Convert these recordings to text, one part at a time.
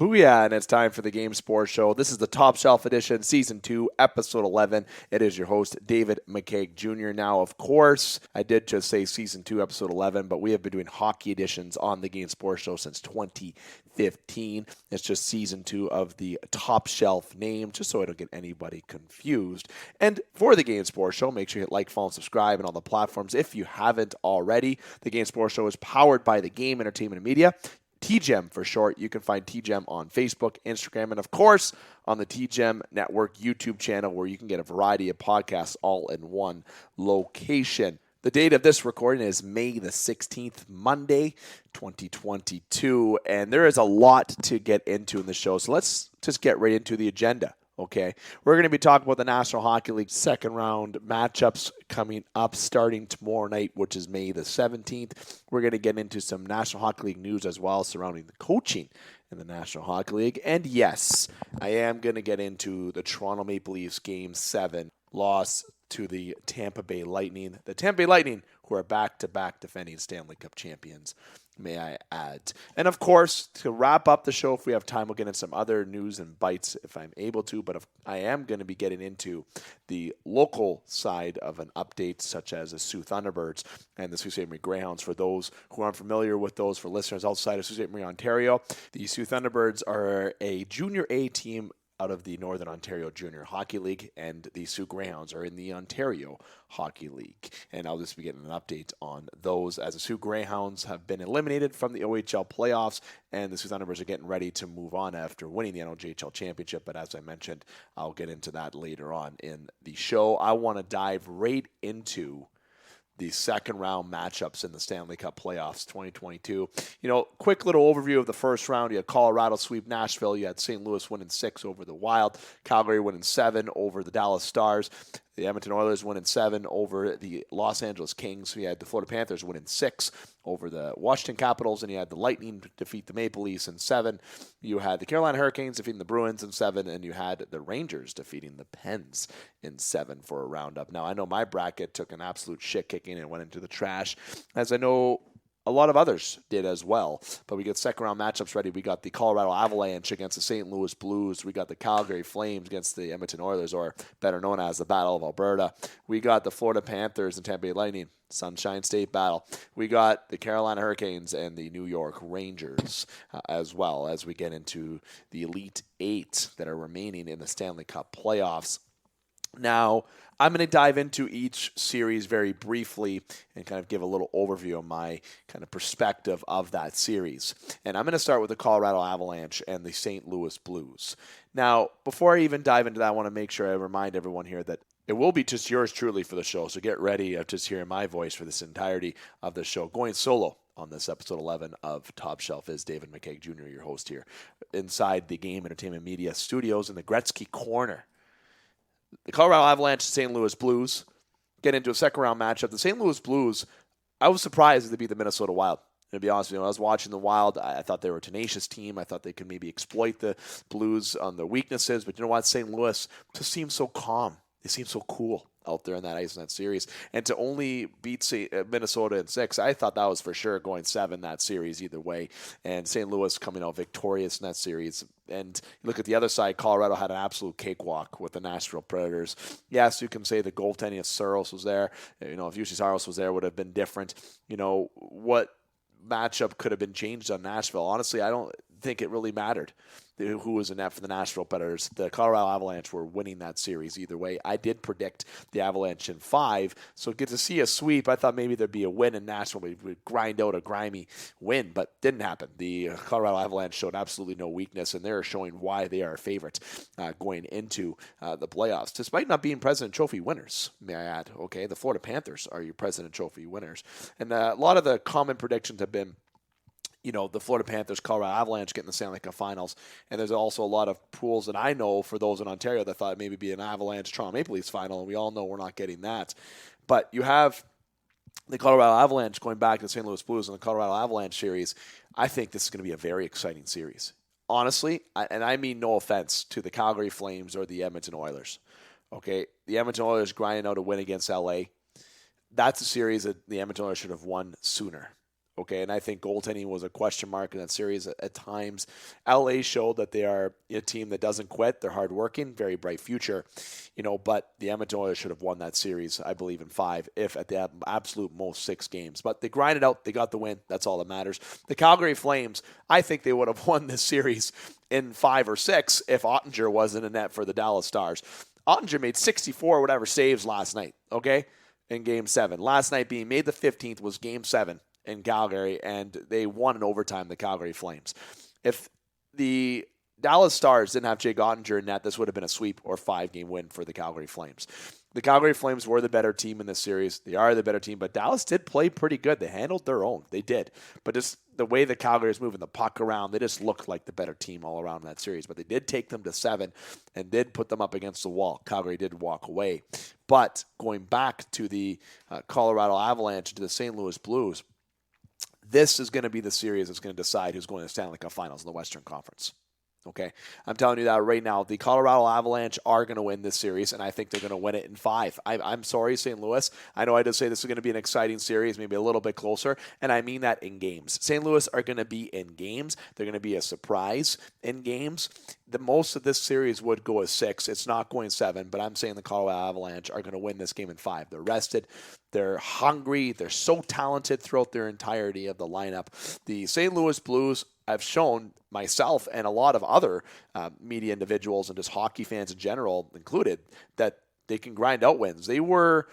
Booyah, and it's time for the Game Sports Show. This is the Top Shelf Edition, Season 2, Episode 11. It is your host, David McCaig Jr. Now, of course, I did just say Season 2, Episode 11, but we have been doing hockey editions on the Game Sports Show since 2015. It's just Season 2 of the Top Shelf name, just so I don't get anybody confused. And for the Game Sports Show, make sure you hit like, follow, and subscribe on all the platforms if you haven't already. The Game Sports Show is powered by the Game Entertainment and Media. TGEM for short. You can find TGEM on Facebook, Instagram, and of course on the TGEM Network YouTube channel where you can get a variety of podcasts all in one location. The date of this recording is May the 16th, Monday, 2022, and there is a lot to get into in the show, so let's just get right into the agenda. Okay, we're going to be talking about the National Hockey League second round matchups coming up starting tomorrow night, which is May the 17th. We're going to get into some National Hockey League news as well surrounding the coaching in the National Hockey League. And yes, I am going to get into the Toronto Maple Leafs Game 7 loss to the Tampa Bay Lightning. The Tampa Bay Lightning, who are back-to-back defending Stanley Cup champions, may I add. And of course, to wrap up the show, if we have time, we'll get into some other news and bites if I'm able to. But if I am going to be getting into the local side of an update, such as the Sioux Thunderbirds and the Sault Ste. Marie Greyhounds. For those who aren't familiar with those, for listeners outside of Sault Ste. Marie, Ontario, the Sioux Thunderbirds are a Junior A team out of the Northern Ontario Junior Hockey League, and the Sioux Greyhounds are in the Ontario Hockey League. And I'll just be getting an update on those, as the Sioux Greyhounds have been eliminated from the OHL playoffs, and the Sioux Thunderbirds are getting ready to move on after winning the NOJHL championship. But as I mentioned, I'll get into that later on in the show. I want to dive right into the second round matchups in the Stanley Cup playoffs 2022. Quick little overview of the first round. You had Colorado sweep Nashville. You had St. Louis winning 6 over the Wild. Calgary winning 7 over the Dallas Stars. The Edmonton Oilers winning 7 over the Los Angeles Kings. You had the Florida Panthers winning 6 over the Washington Capitals, and you had the Lightning defeat the Maple Leafs in 7. You had the Carolina Hurricanes defeating the Bruins in 7, and you had the Rangers defeating the Pens in 7 for a roundup. Now, I know my bracket took an absolute shit kicking and went into the trash, as I know a lot of others did as well. But we got second round matchups ready. We got the Colorado Avalanche against the St. Louis Blues. We got the Calgary Flames against the Edmonton Oilers, or better known as the Battle of Alberta. We got the Florida Panthers and Tampa Bay Lightning, Sunshine State battle. We got the Carolina Hurricanes and the New York Rangers, as well as we get into the Elite 8 that are remaining in the Stanley Cup playoffs. Now, I'm going to dive into each series very briefly and kind of give a little overview of my kind of perspective of that series. And I'm going to start with the Colorado Avalanche and the St. Louis Blues. Now, before I even dive into that, I want to make sure I remind everyone here that it will be just yours truly for the show. So get ready of just hearing my voice for this entirety of the show. Going solo on this episode 11 of Top Shelf is David McCaig Jr., your host here inside the Game Entertainment Media Studios in the Gretzky Corner. The Colorado Avalanche and St. Louis Blues get into a second round matchup. The St. Louis Blues, I was surprised that they beat the Minnesota Wild. To be honest with you, when I was watching the Wild, I thought they were a tenacious team. I thought they could maybe exploit the Blues on their weaknesses. But you know what? St. Louis just seems so calm. They seem so cool out there in that ice in that series. And to only beat Minnesota in 6, I thought that was for sure going 7 that series either way. And St. Louis coming out victorious in that series. And you look at the other side, Colorado had an absolute cakewalk with the Nashville Predators. Yes, you can say the goaltending of Saros was there. If Jussi Saros was there, it would have been different. What matchup could have been changed on Nashville? Honestly, I don't think it really mattered who was in net for the Nashville Predators. The Colorado Avalanche were winning that series either way. I did predict the Avalanche in 5, so get to see a sweep. I thought maybe there'd be a win in Nashville. We would grind out a grimy win, but didn't happen. The Colorado Avalanche showed absolutely no weakness, and they're showing why they are favorites going into the playoffs, despite not being President Trophy winners, may I add. Okay, the Florida Panthers are your President Trophy winners. And a lot of the common predictions have been the Florida Panthers, Colorado Avalanche getting the Stanley Cup Finals. And there's also a lot of pools that I know for those in Ontario that thought maybe be an Avalanche Toronto Maple Leafs final, and we all know we're not getting that. But you have the Colorado Avalanche going back to the St. Louis Blues in the Colorado Avalanche series. I think this is going to be a very exciting series. Honestly, and I mean no offense to the Calgary Flames or the Edmonton Oilers. Okay, the Edmonton Oilers grinding out a win against LA. That's a series that the Edmonton Oilers should have won sooner. Okay, and I think goaltending was a question mark in that series at times. LA showed that they are a team that doesn't quit. They're hardworking, very bright future, but the Edmonton Oilers should have won that series, I believe, in 5, if at the absolute most 6 games. But they grinded out. They got the win. That's all that matters. The Calgary Flames, I think they would have won this series in 5 or 6 if Ottinger wasn't in net for the Dallas Stars. Ottinger made 64 whatever saves last night, okay, in Game 7. Last night being May the 15th was Game 7. In Calgary, and they won in overtime, the Calgary Flames. If the Dallas Stars didn't have Jake Ottinger in net, this would have been a sweep or 5-game win for the Calgary Flames. The Calgary Flames were the better team in this series. They are the better team, but Dallas did play pretty good. They handled their own. They did. But just the way the Calgary is moving the puck around, they just looked like the better team all around in that series. But they did take them to 7 and did put them up against the wall. Calgary did walk away. But going back to the Colorado Avalanche, to the St. Louis Blues, this is going to be the series that's going to decide who's going to the Stanley Cup Finals in the Western Conference. Okay, I'm telling you that right now. The Colorado Avalanche are going to win this series, and I think they're going to win it in 5. I'm sorry, St. Louis. I know I did say this is going to be an exciting series, maybe a little bit closer, and I mean that in games. St. Louis are going to be in games. They're going to be a surprise in games. The most of this series would go as 6. It's not going 7, but I'm saying the Colorado Avalanche are going to win this game in 5. They're rested. They're hungry. They're so talented throughout their entirety of the lineup. The St. Louis Blues, I've shown myself and a lot of other media individuals and just hockey fans in general included that they can grind out wins. They were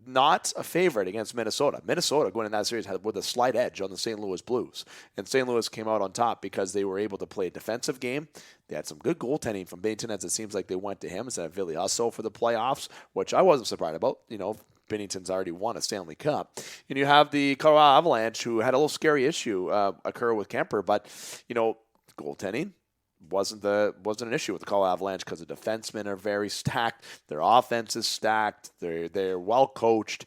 not a favorite against Minnesota. Minnesota going in that series with a slight edge on the St. Louis Blues. And St. Louis came out on top because they were able to play a defensive game. They had some good goaltending from Binnington, as it seems like they went to him instead of Ville Husso for the playoffs, which I wasn't surprised about. Binnington's already won a Stanley Cup. And you have the Colorado Avalanche, who had a little scary issue occur with Kemper, but, goaltending wasn't an issue with the Colorado Avalanche because the defensemen are very stacked. Their offense is stacked. They're well coached.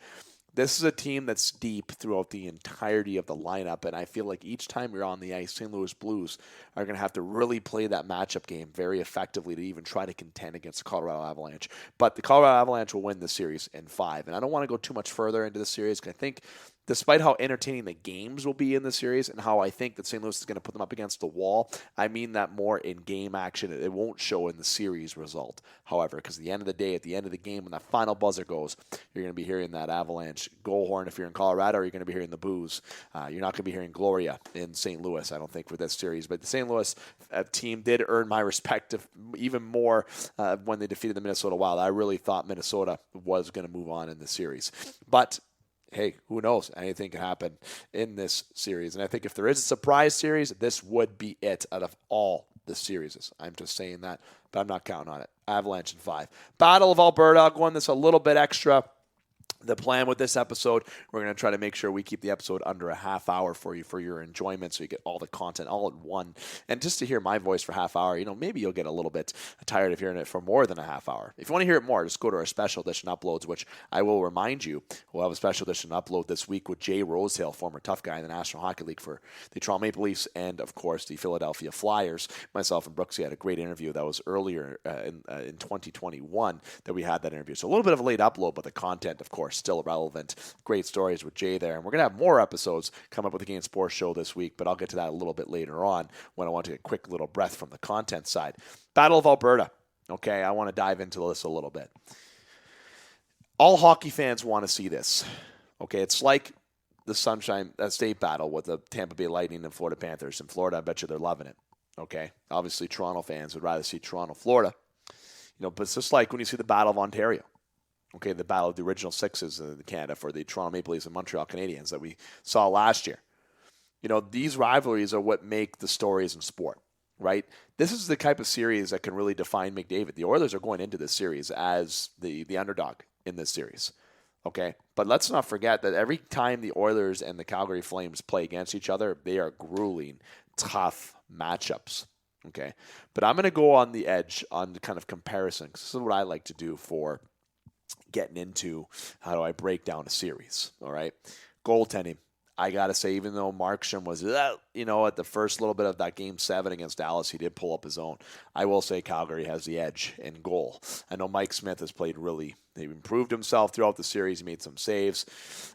This is a team that's deep throughout the entirety of the lineup, and I feel like each time you're on the ice, St. Louis Blues are going to have to really play that matchup game very effectively to even try to contend against the Colorado Avalanche. But the Colorado Avalanche will win the series in 5, and I don't want to go too much further into the series because I think despite how entertaining the games will be in the series and how I think that St. Louis is going to put them up against the wall, I mean that more in game action. It won't show in the series result, however, because at the end of the day, at the end of the game, when that final buzzer goes, you're going to be hearing that Avalanche goal horn if you're in Colorado, or you're going to be hearing the boos. You're not going to be hearing Gloria in St. Louis, I don't think, for this series. But the St. Louis team did earn my respect even more when they defeated the Minnesota Wild. I really thought Minnesota was going to move on in the series. But hey, who knows? Anything can happen in this series. And I think if there is a surprise series, this would be it out of all the series. I'm just saying that, but I'm not counting on it. Avalanche in 5. Battle of Alberta, I'll go on this a little bit extra. The plan with this episode, we're going to try to make sure we keep the episode under a half hour for you, for your enjoyment, so you get all the content all in one. And just to hear my voice for a half hour, maybe you'll get a little bit tired of hearing it for more than a half hour. If you want to hear it more, just go to our special edition uploads, which I will remind you, we'll have a special edition upload this week with Jay Rosehill, former tough guy in the National Hockey League for the Toronto Maple Leafs and, of course, the Philadelphia Flyers. Myself and Brooksy had a great interview that was earlier in 2021 that we had that interview. So a little bit of a late upload, but the content, of course, still relevant. Great stories with Jay there. And we're going to have more episodes come up with the Game Sports Show this week, but I'll get to that a little bit later on when I want to get a quick little breath from the content side. Battle of Alberta. Okay, I want to dive into this a little bit. All hockey fans want to see this. Okay, it's like the Sunshine State battle with the Tampa Bay Lightning and Florida Panthers. In Florida, I bet you they're loving it. Okay, obviously Toronto fans would rather see Toronto, Florida. But it's just like when you see the Battle of Ontario. Okay, the battle of the original sixes in Canada for the Toronto Maple Leafs and Montreal Canadiens that we saw last year. These rivalries are what make the stories in sport, right? This is the type of series that can really define McDavid. The Oilers are going into this series as the underdog in this series, okay? But let's not forget that every time the Oilers and the Calgary Flames play against each other, they are grueling, tough matchups, okay? But I'm going to go on the edge on the kind of comparison, because this is what I like to do for getting into how do I break down a series, all right? Goaltending. I got to say, even though Markstrom was, at the first little bit of that Game 7 against Dallas, he did pull up his own. I will say Calgary has the edge in goal. I know Mike Smith has played he improved himself throughout the series. He made some saves.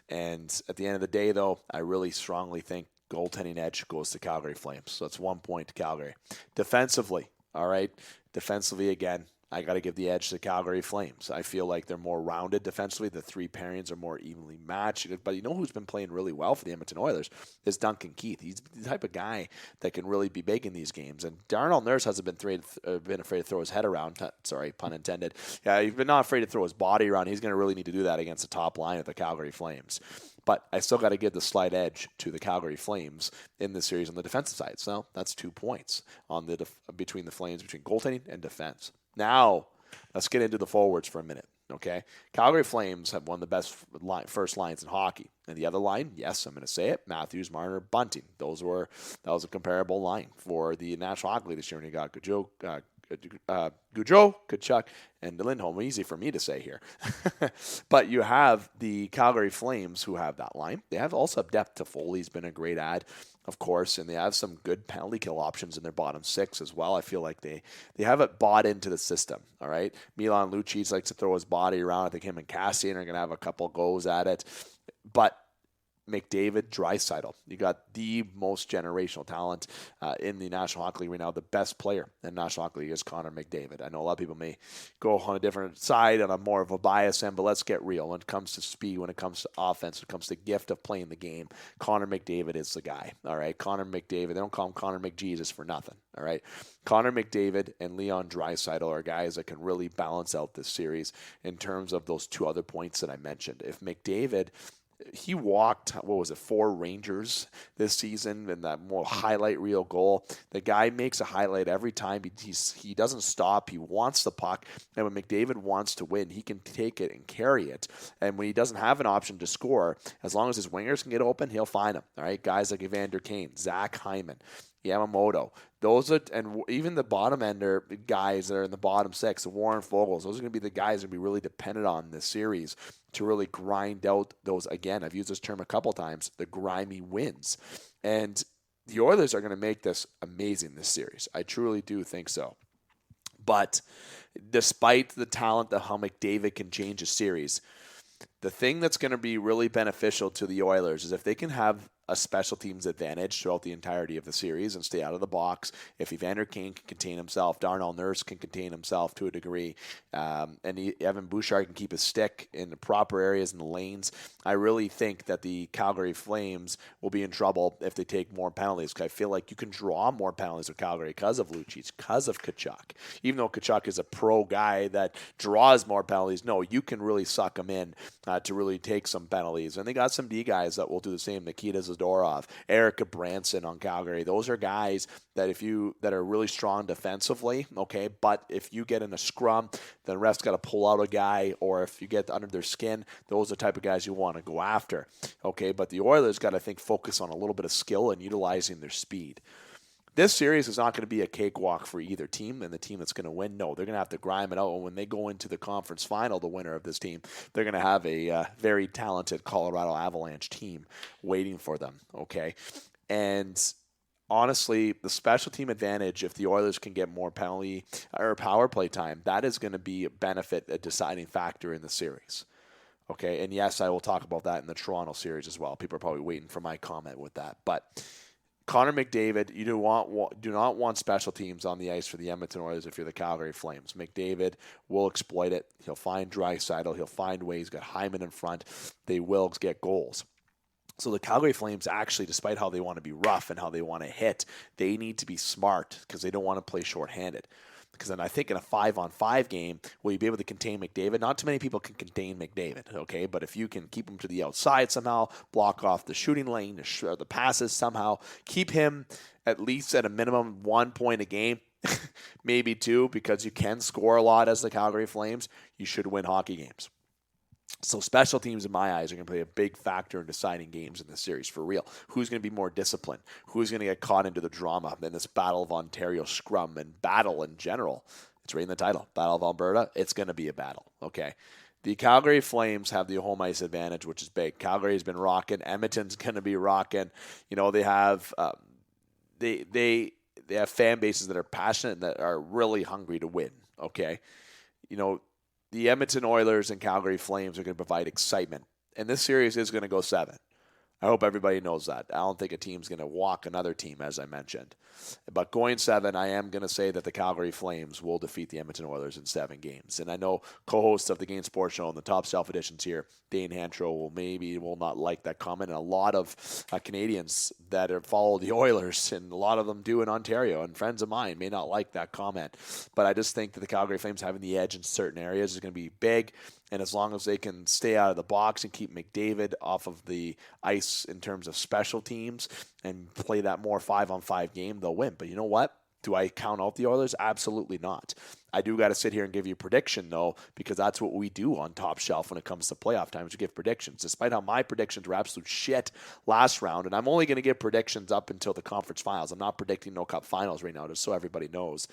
And at the end of the day, though, I really strongly think goaltending edge goes to Calgary Flames. So that's 1 point to Calgary. Defensively, all right? Defensively, again, I got to give the edge to Calgary Flames. I feel like they're more rounded defensively. The three pairings are more evenly matched. But you know who's been playing really well for the Edmonton Oilers is Duncan Keith. He's the type of guy that can really be big in these games. And Darnell Nurse hasn't been afraid to throw his head around. Sorry, pun intended. Yeah, he's been not afraid to throw his body around. He's going to really need to do that against the top line of the Calgary Flames. But I still got to give the slight edge to the Calgary Flames in this series on the defensive side. So that's 2 points on between the Flames, between goaltending and defense. Now, let's get into the forwards for a minute, okay? Calgary Flames have one of the best first lines in hockey. And the other line, yes, I'm going to say it, Matthews, Marner, Bunting. That was a comparable line for the National Hockey League this year. And you got Gaudreau, Tkachuk, and Lindholm. Easy for me to say here. But you have the Calgary Flames who have that line. They also have depth. Toffoli's been a great add, of course, and they have some good penalty kill options in their bottom six as well. I feel like they have it bought into the system, all right? Milan Lucic likes to throw his body around. I think him and Cassian are going to have a couple goes at it. But McDavid, Draisaitl. You got the most generational talent in the National Hockey League right now. The best player in the National Hockey League is Connor McDavid. I know a lot of people may go on a different side and I'm more of a bias end, but let's get real. When it comes to speed, when it comes to offense, when it comes to the gift of playing the game, Connor McDavid is the guy. All right, Connor McDavid. They don't call him Connor McJesus for nothing. All right, Connor McDavid and Leon Draisaitl are guys that can really balance out this series in terms of those two other points that I mentioned. If McDavid, he walked, 4 Rangers this season in that more highlight reel goal. The guy makes a highlight every time. He doesn't stop. He wants the puck. And when McDavid wants to win, he can take it and carry it. And when he doesn't have an option to score, as long as his wingers can get open, he'll find them. All right, guys like Evander Kane, Zach Hyman, Yamamoto. Those are, and even the bottom ender guys that are in the bottom six, the Warren Fogels, those are going to be the guys that are going to be really dependent on this series to really grind out those, again, I've used this term a couple times, the grimy wins. And the Oilers are going to make this amazing, this series. I truly do think so. But despite the talent of how McDavid can change a series, the thing that's going to be really beneficial to the Oilers is if they can have a special teams advantage throughout the entirety of the series and stay out of the box. If Evander Kane can contain himself, Darnell Nurse can contain himself to a degree, and Evan Bouchard can keep his stick in the proper areas in the lanes, I really think that the Calgary Flames will be in trouble if they take more penalties. Because I feel like you can draw more penalties with Calgary because of Lucic, because of Tkachuk. Even though Tkachuk is a pro guy that draws more penalties, no, you can really suck him in to really take some penalties. And they got some D guys that will do the same. Nikita Zadorov, Erica Branson on Calgary. Those are guys that that are really strong defensively, okay? But if you get in a scrum, then refs got to pull out a guy, or if you get under their skin, those are the type of guys you want to go after, okay? But the Oilers got to focus on a little bit of skill and utilizing their speed. This series is not going to be a cakewalk for either team, and the team that's going to win, no, they're going to have to grind it out. And when they go into the conference final, the winner of this team, they're going to have a very talented Colorado Avalanche team waiting for them, okay? And honestly, the special team advantage, if the Oilers can get more penalty or power play time, that is going to be a deciding factor in the series. Okay, and yes, I will talk about that in the Toronto series as well. People are probably waiting for my comment with that, but Connor McDavid, you do not want special teams on the ice for the Edmonton Oilers if you're the Calgary Flames. McDavid will exploit it. He'll find Draisaitl. He'll find ways. He's got Hyman in front. They will get goals. So the Calgary Flames actually, despite how they want to be rough and how they want to hit, they need to be smart because they don't want to play shorthanded. Because then I think in a 5-on-5 game, will you be able to contain McDavid? Not too many people can contain McDavid, okay? But if you can keep him to the outside somehow, block off the shooting lane, the passes somehow, keep him at least at a minimum 1 point a game, maybe 2, because you can score a lot as the Calgary Flames, you should win hockey games. So special teams, in my eyes, are going to play a big factor in deciding games in this series for real. Who's going to be more disciplined? Who's going to get caught into the drama in this Battle of Ontario scrum and battle in general? It's right in the title. Battle of Alberta. It's going to be a battle, okay? The Calgary Flames have the home ice advantage, which is big. Calgary's been rocking. Edmonton's going to be rocking. They have they have fan bases that are passionate and that are really hungry to win. Okay, the Edmonton Oilers and Calgary Flames are going to provide excitement, and this series is going to go 7. I hope everybody knows that. I don't think a team's going to walk another team, as I mentioned. But going 7, I am going to say that the Calgary Flames will defeat the Edmonton Oilers in 7 games. And I know co-hosts of the Game Sports Show and the Top Shelf Editions here, Dane Hantro, will not like that comment. And a lot of Canadians that have followed the Oilers, and a lot of them do in Ontario, and friends of mine may not like that comment. But I just think that the Calgary Flames having the edge in certain areas is going to be big. And as long as they can stay out of the box and keep McDavid off of the ice in terms of special teams and play that more 5-on-5 game, they'll win. But you know what? Do I count out the Oilers? Absolutely not. I do got to sit here and give you a prediction, though, because that's what we do on Top Shelf when it comes to playoff times. We give predictions, despite how my predictions were absolute shit last round. And I'm only going to give predictions up until the conference finals. I'm not predicting no Cup finals right now, just so everybody knows.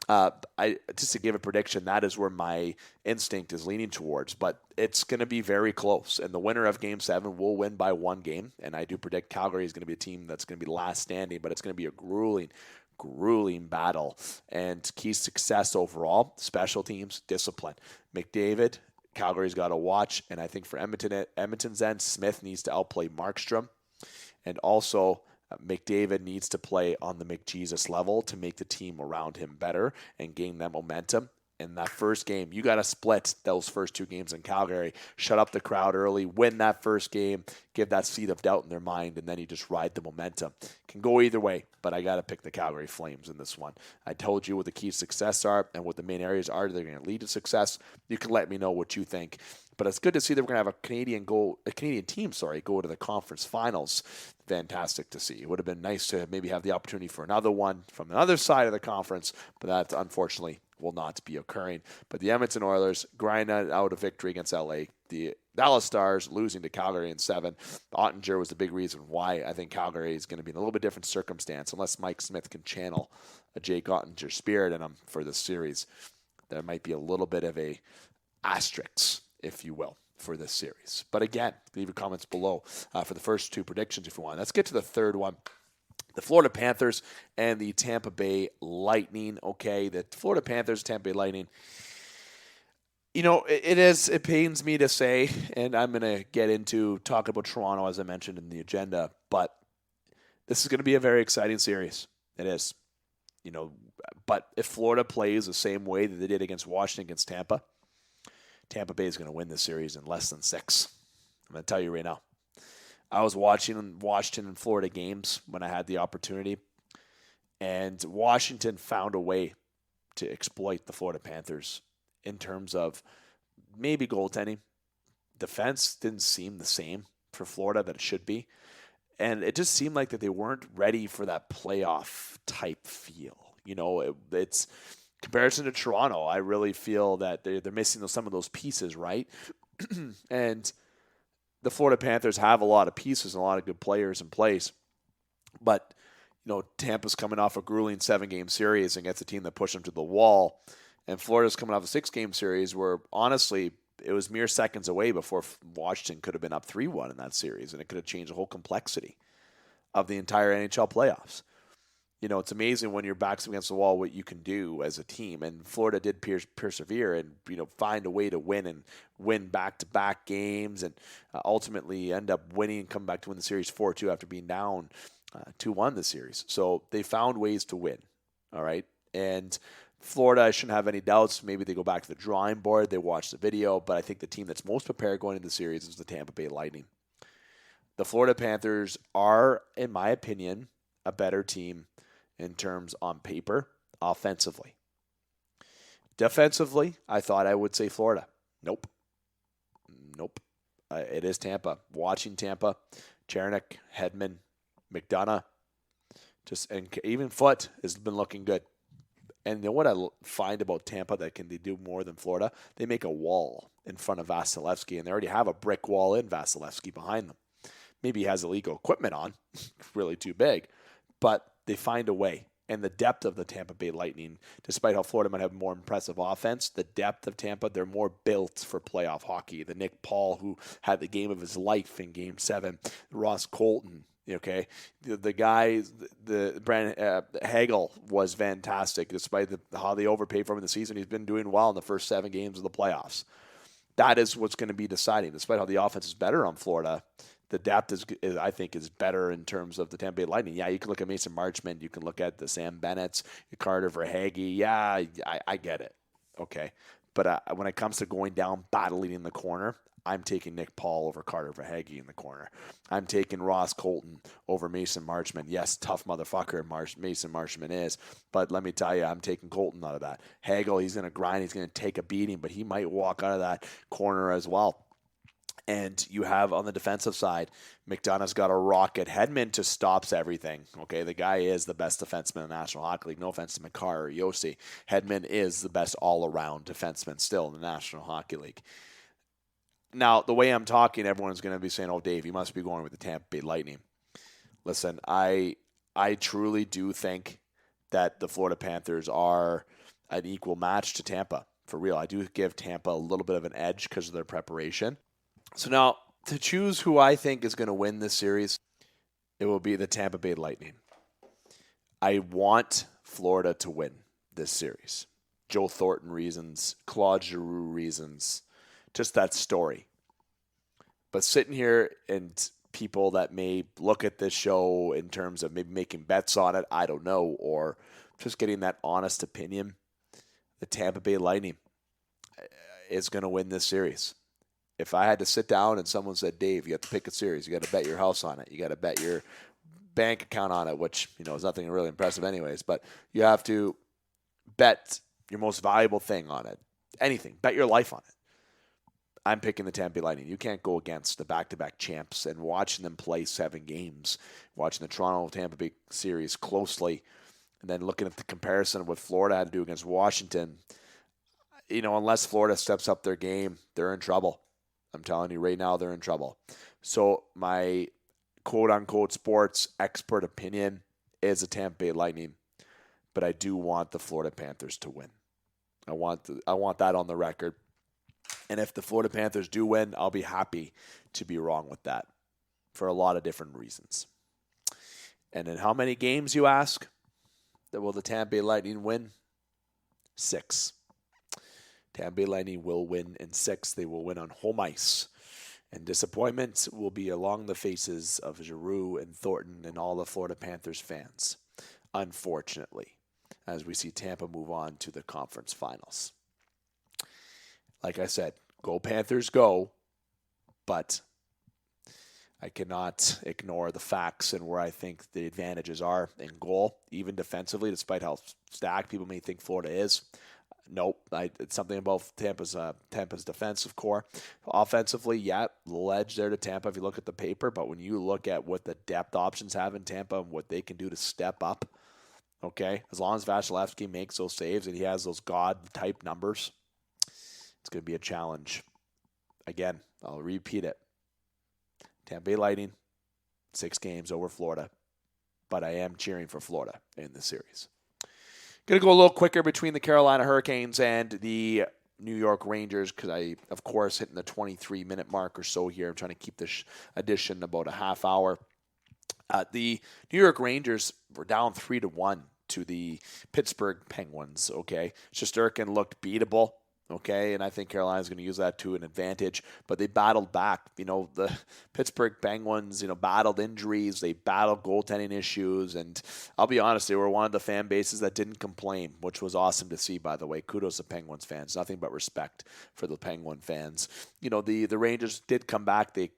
Just to give a prediction, that is where my instinct is leaning towards. But it's going to be very close. And the winner of Game 7 will win by 1 game. And I do predict Calgary is going to be a team that's going to be last standing, but it's going to be a grueling battle. And key success overall, special teams, discipline. McDavid, Calgary's got to watch. And I think for Edmonton's end, Smith needs to outplay Markstrom. And also, McDavid needs to play on the McJesus level to make the team around him better and gain that momentum. In that first game, you got to split those first 2 games in Calgary, shut up the crowd early, win that first game, give that seed of doubt in their mind, and then you just ride the momentum. Can go either way, but I got to pick the Calgary Flames in this one. I told you what the key to success are and what the main areas are that are going to lead to success. You can let me know what you think. But it's good to see that we're going to have a Canadian team go to the conference finals. Fantastic to see. It would have been nice to maybe have the opportunity for another one from the other side of the conference, but that unfortunately will not be occurring. But the Edmonton Oilers grinded out a victory against LA. The Dallas Stars losing to Calgary in 7. Ottinger was the big reason why I think Calgary is going to be in a little bit different circumstance, unless Mike Smith can channel a Jake Ottinger spirit in him for this series. There might be a little bit of a asterisk, if you will, for this series. But again, leave your comments below for the first 2 predictions if you want. Let's get to the third one. The Florida Panthers and the Tampa Bay Lightning. Okay, the Florida Panthers, Tampa Bay Lightning. It pains me to say, and I'm going to get into talking about Toronto as I mentioned in the agenda, but this is going to be a very exciting series. It is. But if Florida plays the same way that they did against Washington, against Tampa Bay is going to win this series in less than 6. I'm going to tell you right now. I was watching Washington and Florida games when I had the opportunity, and Washington found a way to exploit the Florida Panthers in terms of maybe goaltending. Defense didn't seem the same for Florida that it should be, and it just seemed like that they weren't ready for that playoff type feel. It's comparison to Toronto. I really feel that they're missing some of those pieces, right? And the Florida Panthers have a lot of pieces and a lot of good players in place. But, Tampa's coming off a grueling 7-game series against a team that pushed them to the wall. And Florida's coming off a 6-game series where, honestly, it was mere seconds away before Washington could have been up 3-1 in that series. And it could have changed the whole complexity of the entire NHL playoffs. It's amazing when your back's against the wall what you can do as a team. And Florida did persevere and, find a way to win back-to-back games and ultimately end up winning and come back to win the series 4-2 after being down 2-1 this series. So they found ways to win, all right? And Florida, I shouldn't have any doubts. Maybe they go back to the drawing board. They watch the video. But I think the team that's most prepared going into the series is the Tampa Bay Lightning. The Florida Panthers are, in my opinion, a better team in terms on paper, offensively. Defensively, I thought I would say Florida. Nope. It is Tampa. Watching Tampa, Chernik, Hedman, McDonough, and even Foote has been looking good. And what I find about Tampa that can they do more than Florida? They make a wall in front of Vasilevsky, and they already have a brick wall in Vasilevsky behind them. Maybe he has illegal equipment on, really too big, but they find a way and the depth of the Tampa Bay Lightning, despite how Florida might have more impressive offense, the depth of Tampa, they're more built for playoff hockey. The Nick Paul, who had the game of his life in Game 7, Ross Colton, okay, the guy, the Brandon Hagel was fantastic, despite how they overpaid for him in the season. He's been doing well in the first 7 games of the playoffs. That is what's going to be deciding. Despite how the offense is better on Florida, the depth is I think, is better in terms of the Tampa Bay Lightning. Yeah, you can look at Mason Marchment. You can look at the Sam Bennett's, Carter Verhaeghe. Yeah, I get it. Okay. But when it comes to going down, battling in the corner, I'm taking Nick Paul over Carter Verhaeghe in the corner. I'm taking Ross Colton over Mason Marchment. Yes, tough motherfucker Mason Marchment is, but let me tell you, I'm taking Colton out of that. Hagel, he's going to grind. He's going to take a beating, but he might walk out of that corner as well. And you have on the defensive side, McDonough's got a rocket. Hedman just stops everything. Okay, the guy is the best defenseman in the National Hockey League. No offense to Makar or Yossi. Hedman is the best all-around defenseman still in the National Hockey League. Now, the way I'm talking, everyone's going to be saying, oh, Dave, you must be going with the Tampa Bay Lightning. Listen, I truly do think that the Florida Panthers are an equal match to Tampa. For real, I do give Tampa a little bit of an edge because of their preparation. So now, to choose who I think is going to win this series, it will be the Tampa Bay Lightning. I want Florida to win this series. Joe Thornton reasons, Claude Giroux reasons, just that story. But sitting here and people that may look at this show in terms of maybe making bets on it, I don't know, or just getting that honest opinion, the Tampa Bay Lightning is going to win this series. If I had to sit down and someone said, Dave, you have to pick a series, you got to bet your house on it, you got to bet your bank account on it, which, is nothing really impressive anyways, but you have to bet your most valuable thing on it. Anything. Bet your life on it. I'm picking the Tampa Bay Lightning. You can't go against the back-to-back champs, and watching them play 7 games, watching the Toronto-Tampa Bay series closely, and then looking at the comparison of what Florida had to do against Washington, unless Florida steps up their game, they're in trouble. I'm telling you right now, they're in trouble. So my quote-unquote sports expert opinion is a Tampa Bay Lightning, but I do want the Florida Panthers to win. I want that on the record. And if the Florida Panthers do win, I'll be happy to be wrong with that for a lot of different reasons. And in how many games, you ask, that will the Tampa Bay Lightning win? 6. Tampa Bay Lightning will win in 6. They will win on home ice. And disappointment will be along the faces of Giroux and Thornton and all the Florida Panthers fans, unfortunately, as we see Tampa move on to the conference finals. Like I said, go Panthers, go, but I cannot ignore the facts and where I think the advantages are in goal, even defensively, despite how stacked people may think Florida is. Nope, it's something about Tampa's defensive core. Offensively, yeah, a little edge there to Tampa if you look at the paper, but when you look at what the depth options have in Tampa and what they can do to step up, okay, as long as Vasilevsky makes those saves and he has those God-type numbers, it's going to be a challenge. Again, I'll repeat it. Tampa Bay Lightning, 6 games over Florida, but I am cheering for Florida in this series. Going to go a little quicker between the Carolina Hurricanes and the New York Rangers because I, of course, hitting the 23-minute mark or so here. I'm trying to keep this edition about a half hour. The New York Rangers were down 3-1 to the Pittsburgh Penguins, okay? Shesterkin looked beatable. Okay, and I think Carolina's going to use that to an advantage, but they battled back. The Pittsburgh Penguins, battled injuries, they battled goaltending issues, and I'll be honest, they were one of the fan bases that didn't complain, which was awesome to see, by the way. Kudos to Penguins fans. Nothing but respect for the Penguin fans. The Rangers did come back. They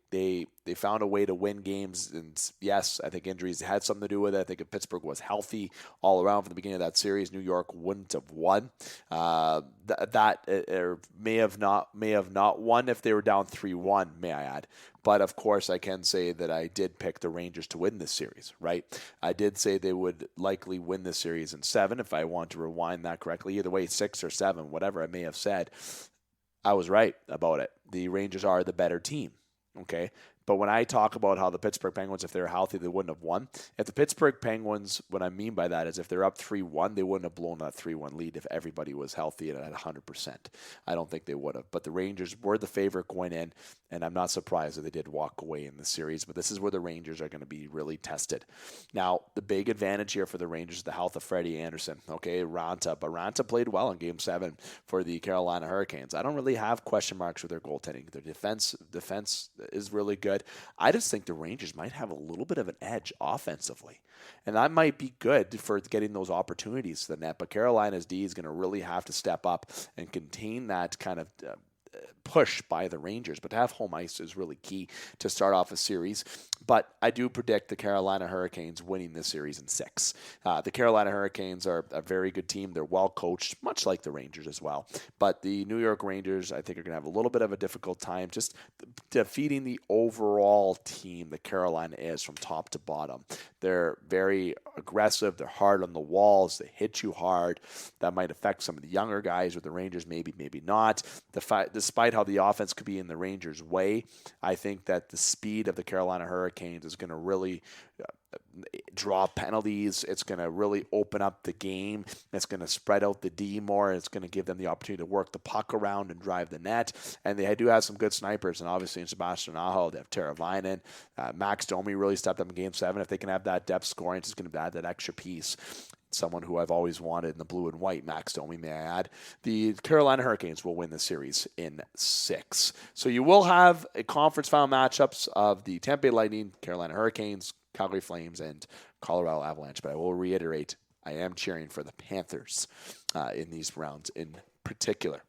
found a way to win games, and yes, I think injuries had something to do with it. I think if Pittsburgh was healthy all around from the beginning of that series, New York wouldn't have won. May have not won if they were down 3-1, may I add. But of course, I can say that I did pick the Rangers to win this series, right? I did say they would likely win this series in 7, if I want to rewind that correctly. Either way, 6 or 7, whatever I may have said, I was right about it. The Rangers are the better team, okay? But when I talk about how the Pittsburgh Penguins, if they were healthy, they wouldn't have won. If the Pittsburgh Penguins, what I mean by that is if they're up 3-1, they wouldn't have blown that 3-1 lead if everybody was healthy and at 100%. I don't think they would have. But the Rangers were the favorite going in, and I'm not surprised that they did walk away in the series. But this is where the Rangers are going to be really tested. Now, the big advantage here for the Rangers is the health of Freddie Anderson. Okay, Raanta. But Raanta played well in Game 7 for the Carolina Hurricanes. I don't really have question marks with their goaltending. Their defense is really good. I just think the Rangers might have a little bit of an edge offensively. And that might be good for getting those opportunities to the net. But Carolina's D is going to really have to step up and contain that kind of push by the Rangers. But to have home ice is really key to start off a series. But I do predict the Carolina Hurricanes winning this series in 6. The Carolina Hurricanes are a very good team. They're well coached, much like the Rangers as well. But the New York Rangers, I think, are going to have a little bit of a difficult time just defeating the overall team that Carolina is from top to bottom. They're very aggressive. They're hard on the walls. They hit you hard. That might affect some of the younger guys with the Rangers, maybe not. Despite how the offense could be in the Rangers' way, I think that the speed of the Carolina Hurricanes is going to really draw penalties. It's going to really open up the game. It's going to spread out the D more. It's going to give them the opportunity to work the puck around and drive the net. And they do have some good snipers. And obviously in Sebastian Aho, they have Teravainen. Max Domi really stepped up in Game 7. If they can have that depth scoring, it's going to add that extra piece. Someone who I've always wanted in the blue and white, Max Domi, may I add. The Carolina Hurricanes will win the series in 6. So you will have a conference final matchups of the Tampa Bay Lightning, Carolina Hurricanes, Calgary Flames, and Colorado Avalanche. But I will reiterate, I am cheering for the Panthers in these rounds in particular.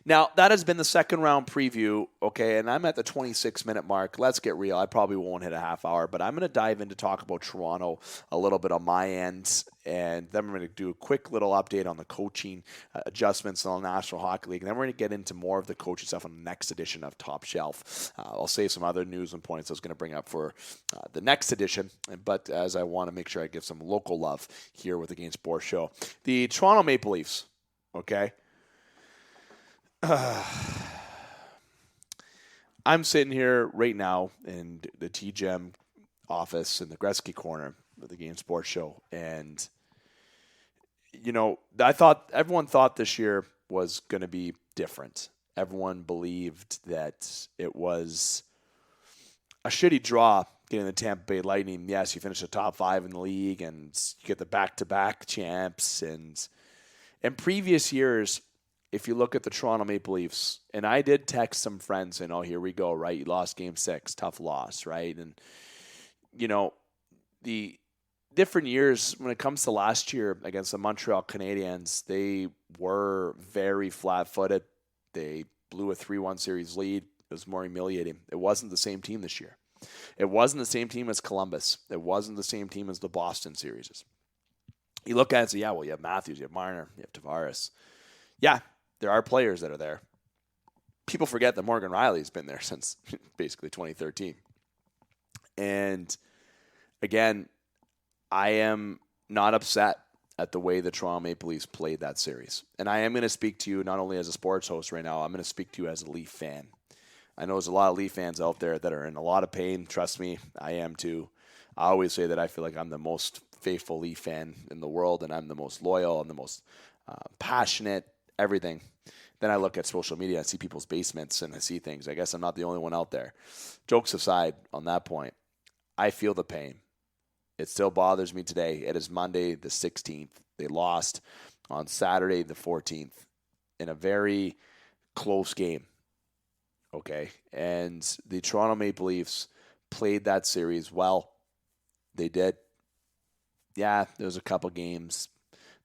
Now, that has been the second round preview, okay, and I'm at the 26-minute mark. Let's get real. I probably won't hit a half hour, but I'm going to dive in to talk about Toronto a little bit on my end, and then we're going to do a quick little update on the coaching adjustments in the National Hockey League, and then we're going to get into more of the coaching stuff on the next edition of Top Shelf. I'll save some other news and points I was going to bring up for the next edition, but as I want to make sure I give some local love here with the Game Sports Show. The Toronto Maple Leafs, okay? I'm sitting here right now in the TGEM office in the Gretzky corner of the Game Sports Show, and everyone thought this year was going to be different. Everyone believed that it was a shitty draw getting the Tampa Bay Lightning. Yes, you finish the top 5 in the league, and you get the back-to-back champs. And in previous years, if you look at the Toronto Maple Leafs, and I did text some friends saying, oh, here we go, right? You lost Game 6, tough loss, right? And, the different years when it comes to last year against the Montreal Canadiens, they were very flat-footed. They blew a 3-1 series lead. It was more humiliating. It wasn't the same team this year. It wasn't the same team as Columbus. It wasn't the same team as the Boston series. You look at it and say, yeah, well, you have Matthews, you have Marner, you have Tavares. Yeah, there are players that are there. People forget that Morgan Riley's been there since basically 2013. And again, I am not upset at the way the Toronto Maple Leafs played that series. And I am going to speak to you not only as a sports host right now, I'm going to speak to you as a Leaf fan. I know there's a lot of Leaf fans out there that are in a lot of pain. Trust me, I am too. I always say that I feel like I'm the most faithful Leaf fan in the world, and I'm the most loyal and the most passionate, everything. Then I look at social media and see people's basements and I see things. I guess I'm not the only one out there. Jokes aside on that point, I feel the pain. It still bothers me today. It is Monday the 16th. They lost on Saturday the 14th in a very close game. Okay. And the Toronto Maple Leafs played that series well. They did. Yeah, there was a couple games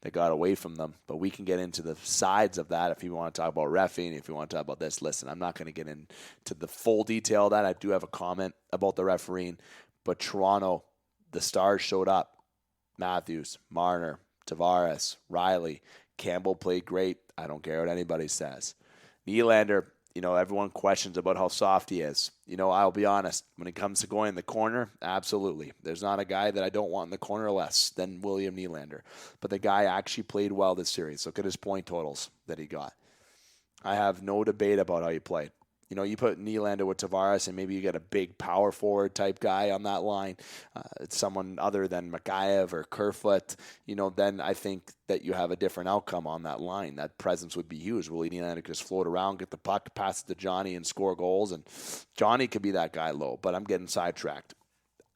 that got away from them, but we can get into the sides of that if you want to talk about reffing, if you want to talk about this. Listen, I'm not going to get into the full detail of that. I do have a comment about the refereeing, but Toronto, the stars showed up. Matthews, Marner, Tavares, Riley, Campbell played great. I don't care what anybody says. Nylander, everyone questions about how soft he is. I'll be honest. When it comes to going in the corner, absolutely. There's not a guy that I don't want in the corner less than William Nylander. But the guy actually played well this series. Look at his point totals that he got. I have no debate about how he played. You put Nylander with Tavares, and maybe you get a big power forward type guy on that line. It's someone other than Mikheyev or Kerfoot. Then I think that you have a different outcome on that line. That presence would be huge. Willie Nylander could just float around, get the puck, pass it to Johnny, and score goals. And Johnny could be that guy low, but I'm getting sidetracked.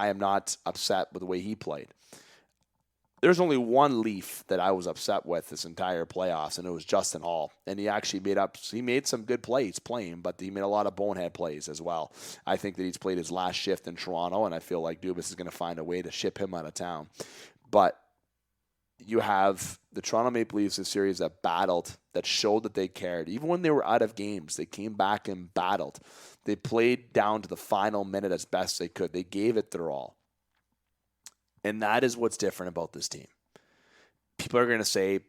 I am not upset with the way he played. There's only one Leaf that I was upset with this entire playoffs, and it was Justin Hall. And he actually made some good plays playing, but he made a lot of bonehead plays as well. I think that he's played his last shift in Toronto, and I feel like Dubas is going to find a way to ship him out of town. But you have the Toronto Maple Leafs, a series that battled, that showed that they cared. Even when they were out of games, they came back and battled. They played down to the final minute as best they could. They gave it their all. And that is what's different about this team. People are going to say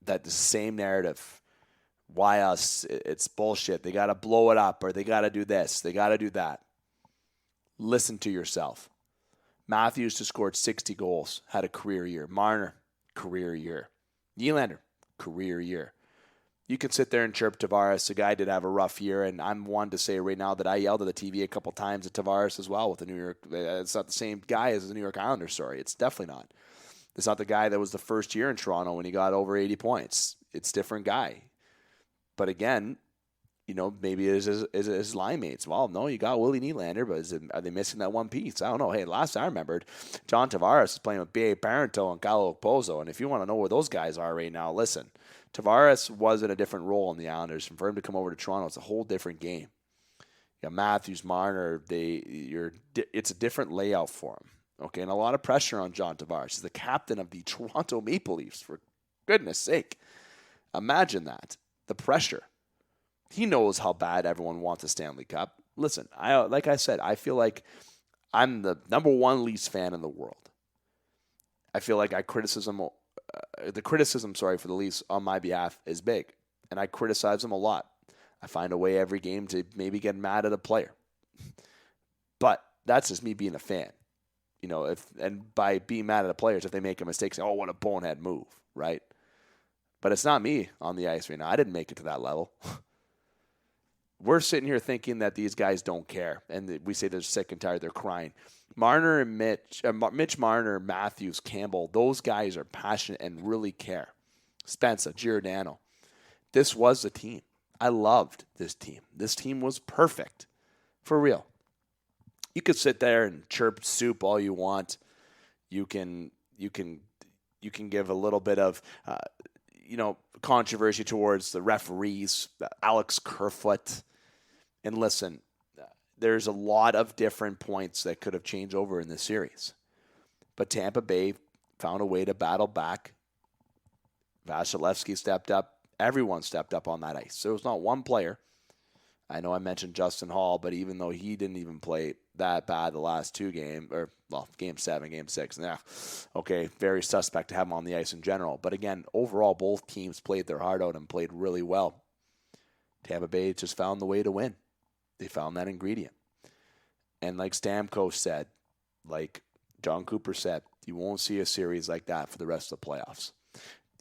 that the same narrative. Why us? It's bullshit. They got to blow it up, or they got to do this. They got to do that. Listen to yourself. Matthews just scored 60 goals, had a career year. Marner, career year. Nylander, career year. You can sit there and chirp Tavares. The guy did have a rough year, and I'm one to say right now that I yelled at the TV a couple times at Tavares as well with the New York. It's not the same guy as the New York Islanders, sorry. It's definitely not. It's not the guy that was the first year in Toronto when he got over 80 points. It's a different guy. But again, maybe it is his line mates. Well, no, you got Willie Nylander, but are they missing that one piece? I don't know. Hey, last I remembered, John Tavares is playing with B.A. Parento and Gallo Pozo, and if you want to know where those guys are right now, listen. Tavares was in a different role in the Islanders, and for him to come over to Toronto, it's a whole different game. You got Matthews, Marner. It's a different layout for him. Okay, and a lot of pressure on John Tavares. He's the captain of the Toronto Maple Leafs, for goodness sake. Imagine that. The pressure. He knows how bad everyone wants a Stanley Cup. Listen, like I said, I feel like I'm the number one Leafs fan in the world. I feel like the criticism for the Leafs on my behalf is big, and I criticize them a lot. I find a way every game to maybe get mad at a player. But that's just me being a fan. And by being mad at the players, if they make a mistake, say, oh, what a bonehead move, right? But it's not me on the ice right now. I didn't make it to that level. We're sitting here thinking that these guys don't care, and we say they're sick and tired, they're crying. Marner and Mitch Marner, Matthews, Campbell, those guys are passionate and really care. Spencer, Giordano. This was the team. I loved this team. This team was perfect. For real. You could sit there and chirp soup all you want. You can give a little bit of controversy towards the referees, Alex Kerfoot. And listen, there's a lot of different points that could have changed over in this series. But Tampa Bay found a way to battle back. Vasilevsky stepped up. Everyone stepped up on that ice. There was not one player. I know I mentioned Justin Hall, but even though he didn't even play that bad the last two games, game 7, game 6, okay, very suspect to have him on the ice in general. But again, overall, both teams played their heart out and played really well. Tampa Bay just found the way to win. They found that ingredient. And like Stamkos said, like John Cooper said, you won't see a series like that for the rest of the playoffs.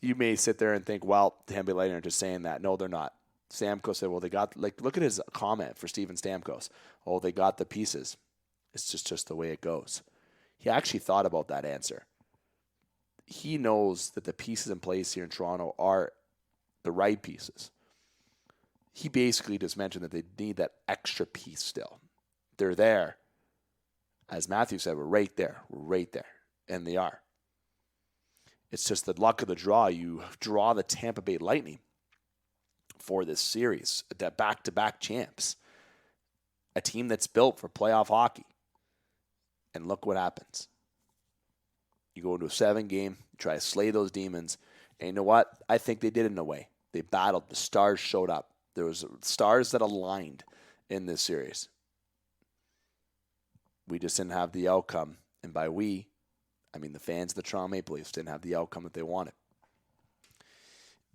You may sit there and think, well, Tampa Bay Lightning are just saying that. No, they're not. Stamkos said, well, they got, look at his comment for Steven Stamkos. Oh, they got the pieces. It's just the way it goes. He actually thought about that answer. He knows that the pieces in place here in Toronto are the right pieces. He basically just mentioned that they need that extra piece still. They're there. As Matthew said, we're right there. We're right there. And they are. It's just the luck of the draw. You draw the Tampa Bay Lightning for this series, that back-to-back champs, a team that's built for playoff hockey. And look what happens. You go into a 7-game, you try to slay those demons, and you know what? I think they did in a way. They battled. The stars showed up. There was stars that aligned in this series. We just didn't have the outcome, and by we, I mean the fans of the Toronto Maple Leafs didn't have the outcome that they wanted.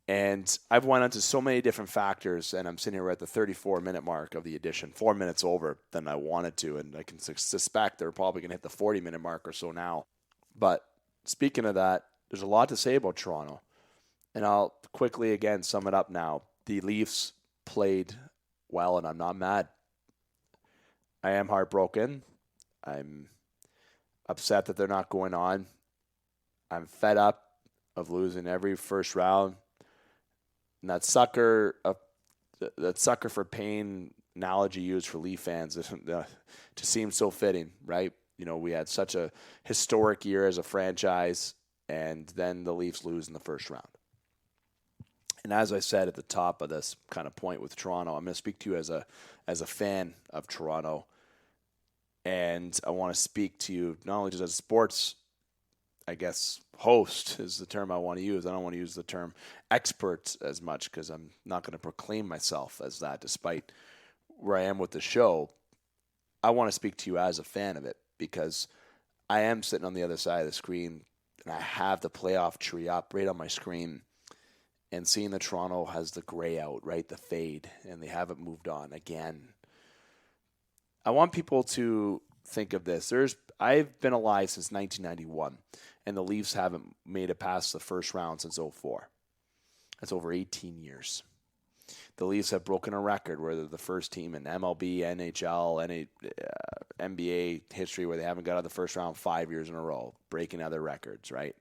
And I've went into so many different factors, and I'm sitting here at the 34-minute mark of the edition, 4 minutes over than I wanted to, and I can suspect they're probably going to hit the 40-minute mark or so now. But speaking of that, there's a lot to say about Toronto. And I'll quickly, again, sum it up now. The Leafs played well, and I'm not mad. I am heartbroken. I'm upset that they're not going on. I'm fed up of losing every first round. And that sucker for pain analogy used for Leaf fans just seems so fitting, right? We had such a historic year as a franchise, and then the Leafs lose in the first round. And as I said at the top of this kind of point with Toronto, I'm going to speak to you as a fan of Toronto. And I want to speak to you not only just as a sports, I guess, host is the term I want to use. I don't want to use the term expert as much because I'm not going to proclaim myself as that despite where I am with the show. I want to speak to you as a fan of it because I am sitting on the other side of the screen and I have the playoff tree up right on my screen and seeing that Toronto has the gray out, right, the fade, and they haven't moved on again. I want people to think of this. I've been alive since 1991, and the Leafs haven't made it past the first round since 2004. That's over 18 years. The Leafs have broken a record where they're the first team in MLB, NHL, NBA history where they haven't got out of the first round 5 years in a row, breaking other records, right?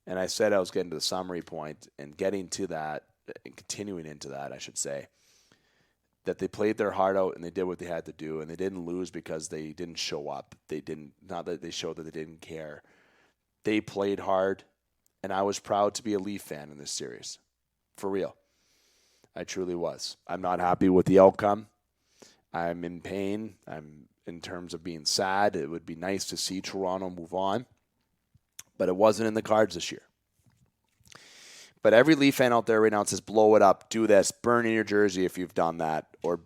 And I said I was getting to the summary point and getting to that and continuing into that, I should say, that they played their heart out and they did what they had to do, and they didn't lose because they didn't show up. Not that they showed that they didn't care. They played hard, and I was proud to be a Leaf fan in this series. For real. I truly was. I'm not happy with the outcome. I'm in pain. I'm in terms of being sad. It would be nice to see Toronto move on, but it wasn't in the cards this year. But every Leaf fan out there right now says, blow it up, do this, burn in your jersey if you've done that. Or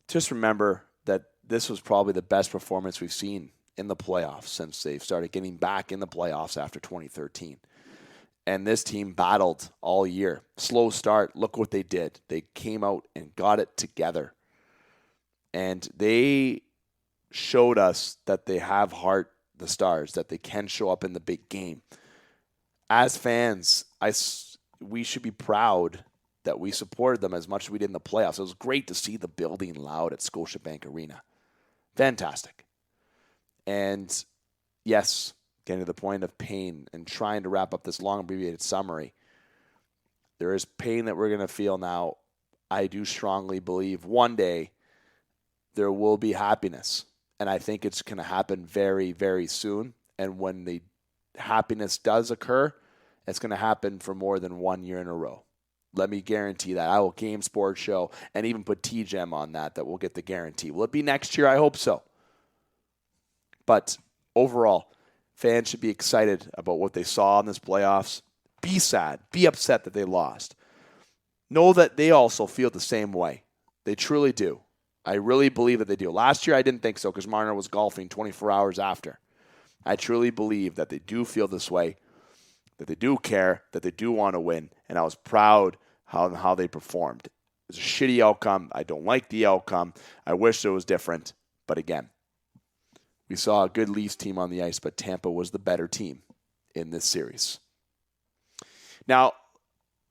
just remember that this was probably the best performance we've seen in the playoffs since they've started getting back in the playoffs after 2013. And this team battled all year. Slow start. Look what they did. They came out and got it together. And they showed us that they have heart, the Stars, that they can show up in the big game. As fans, we should be proud that we supported them as much as we did in the playoffs. It was great to see the building loud at Scotiabank Arena. Fantastic. And yes, getting to the point of pain and trying to wrap up this long abbreviated summary, there is pain that we're going to feel now. I do strongly believe one day there will be happiness. And I think it's going to happen very, very soon. And when the happiness does occur, it's going to happen for more than 1 year in a row. Let me guarantee that. I will game sports show and even put TGEM on that we'll get the guarantee. Will it be next year? I hope so. But overall, fans should be excited about what they saw in this playoffs. Be sad. Be upset that they lost. Know that they also feel the same way. They truly do. I really believe that they do. Last year, I didn't think so because Marner was golfing 24 hours after. I truly believe that they do feel this way, that they do care, that they do want to win, and I was proud how they performed. It was a shitty outcome. I don't like the outcome. I wish it was different. But again, we saw a good Leafs team on the ice, but Tampa was the better team in this series. Now,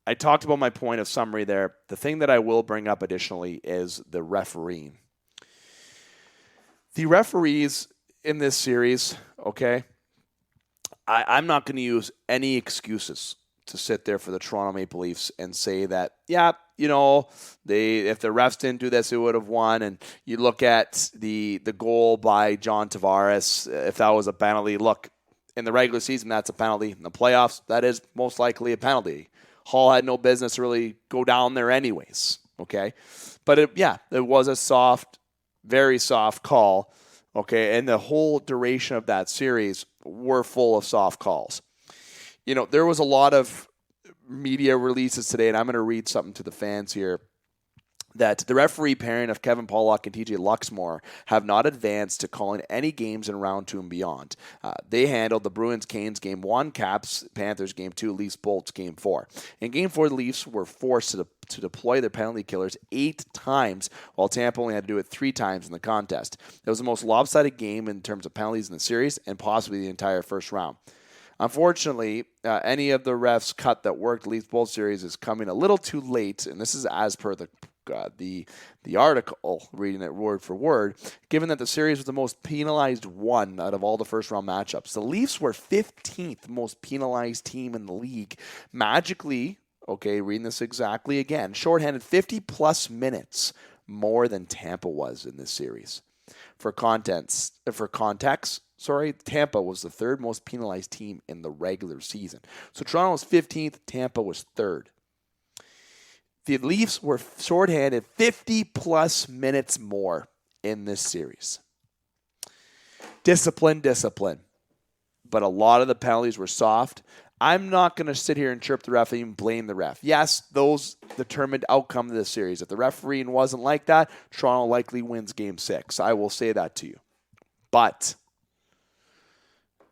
I talked about my point of summary there. The thing that I will bring up additionally is the refereeing. The referees in this series, okay, I'm not going to use any excuses to sit there for the Toronto Maple Leafs and say that, yeah, if the refs didn't do this, it would have won. And you look at the goal by John Tavares, if that was a penalty, look, in the regular season, that's a penalty. In the playoffs, that is most likely a penalty. Hall had no business to really go down there anyways, okay? But it was a soft, very soft call, okay? And the whole duration of that series were full of soft calls. There was a lot of media releases today, and I'm going to read something to the fans here, that the referee pairing of Kevin Pollock and TJ Luxmore have not advanced to calling any games in round 2 and beyond. They handled the Bruins-Canes game 1, Caps-Panthers game 2, Leafs-Bolts game 4. In game 4, the Leafs were forced to deploy their penalty killers 8 times, while Tampa only had to do it 3 times in the contest. It was the most lopsided game in terms of penalties in the series and possibly the entire first round. Unfortunately, any of the refs' cut that worked Leafs Bolts series is coming a little too late, and this is as per the the article, reading it word for word, given that the series was the most penalized one out of all the first-round matchups. The Leafs were 15th most penalized team in the league. Magically, okay, reading this exactly again, shorthanded 50-plus minutes more than Tampa was in this series. For context, Tampa was the third most penalized team in the regular season. So Toronto was 15th, Tampa was third. The Leafs were shorthanded 50-plus minutes more in this series. Discipline. But a lot of the penalties were soft. I'm not going to sit here and chirp the ref and even blame the ref. Yes, those determined outcome of this series. If the refereeing wasn't like that, Toronto likely wins Game 6. I will say that to you. But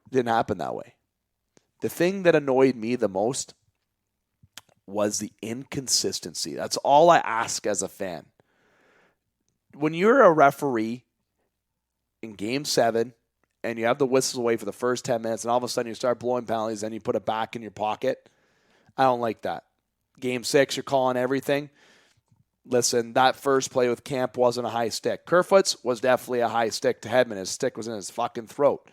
it didn't happen that way. The thing that annoyed me the most was the inconsistency. That's all I ask as a fan. When you're a referee in Game 7 and you have the whistles away for the first 10 minutes and all of a sudden you start blowing penalties and you put it back in your pocket, I don't like that. Game 6, you're calling everything. Listen, that first play with Camp wasn't a high stick. Kerfoot's was definitely a high stick to Hedman. His stick was in his fucking throat.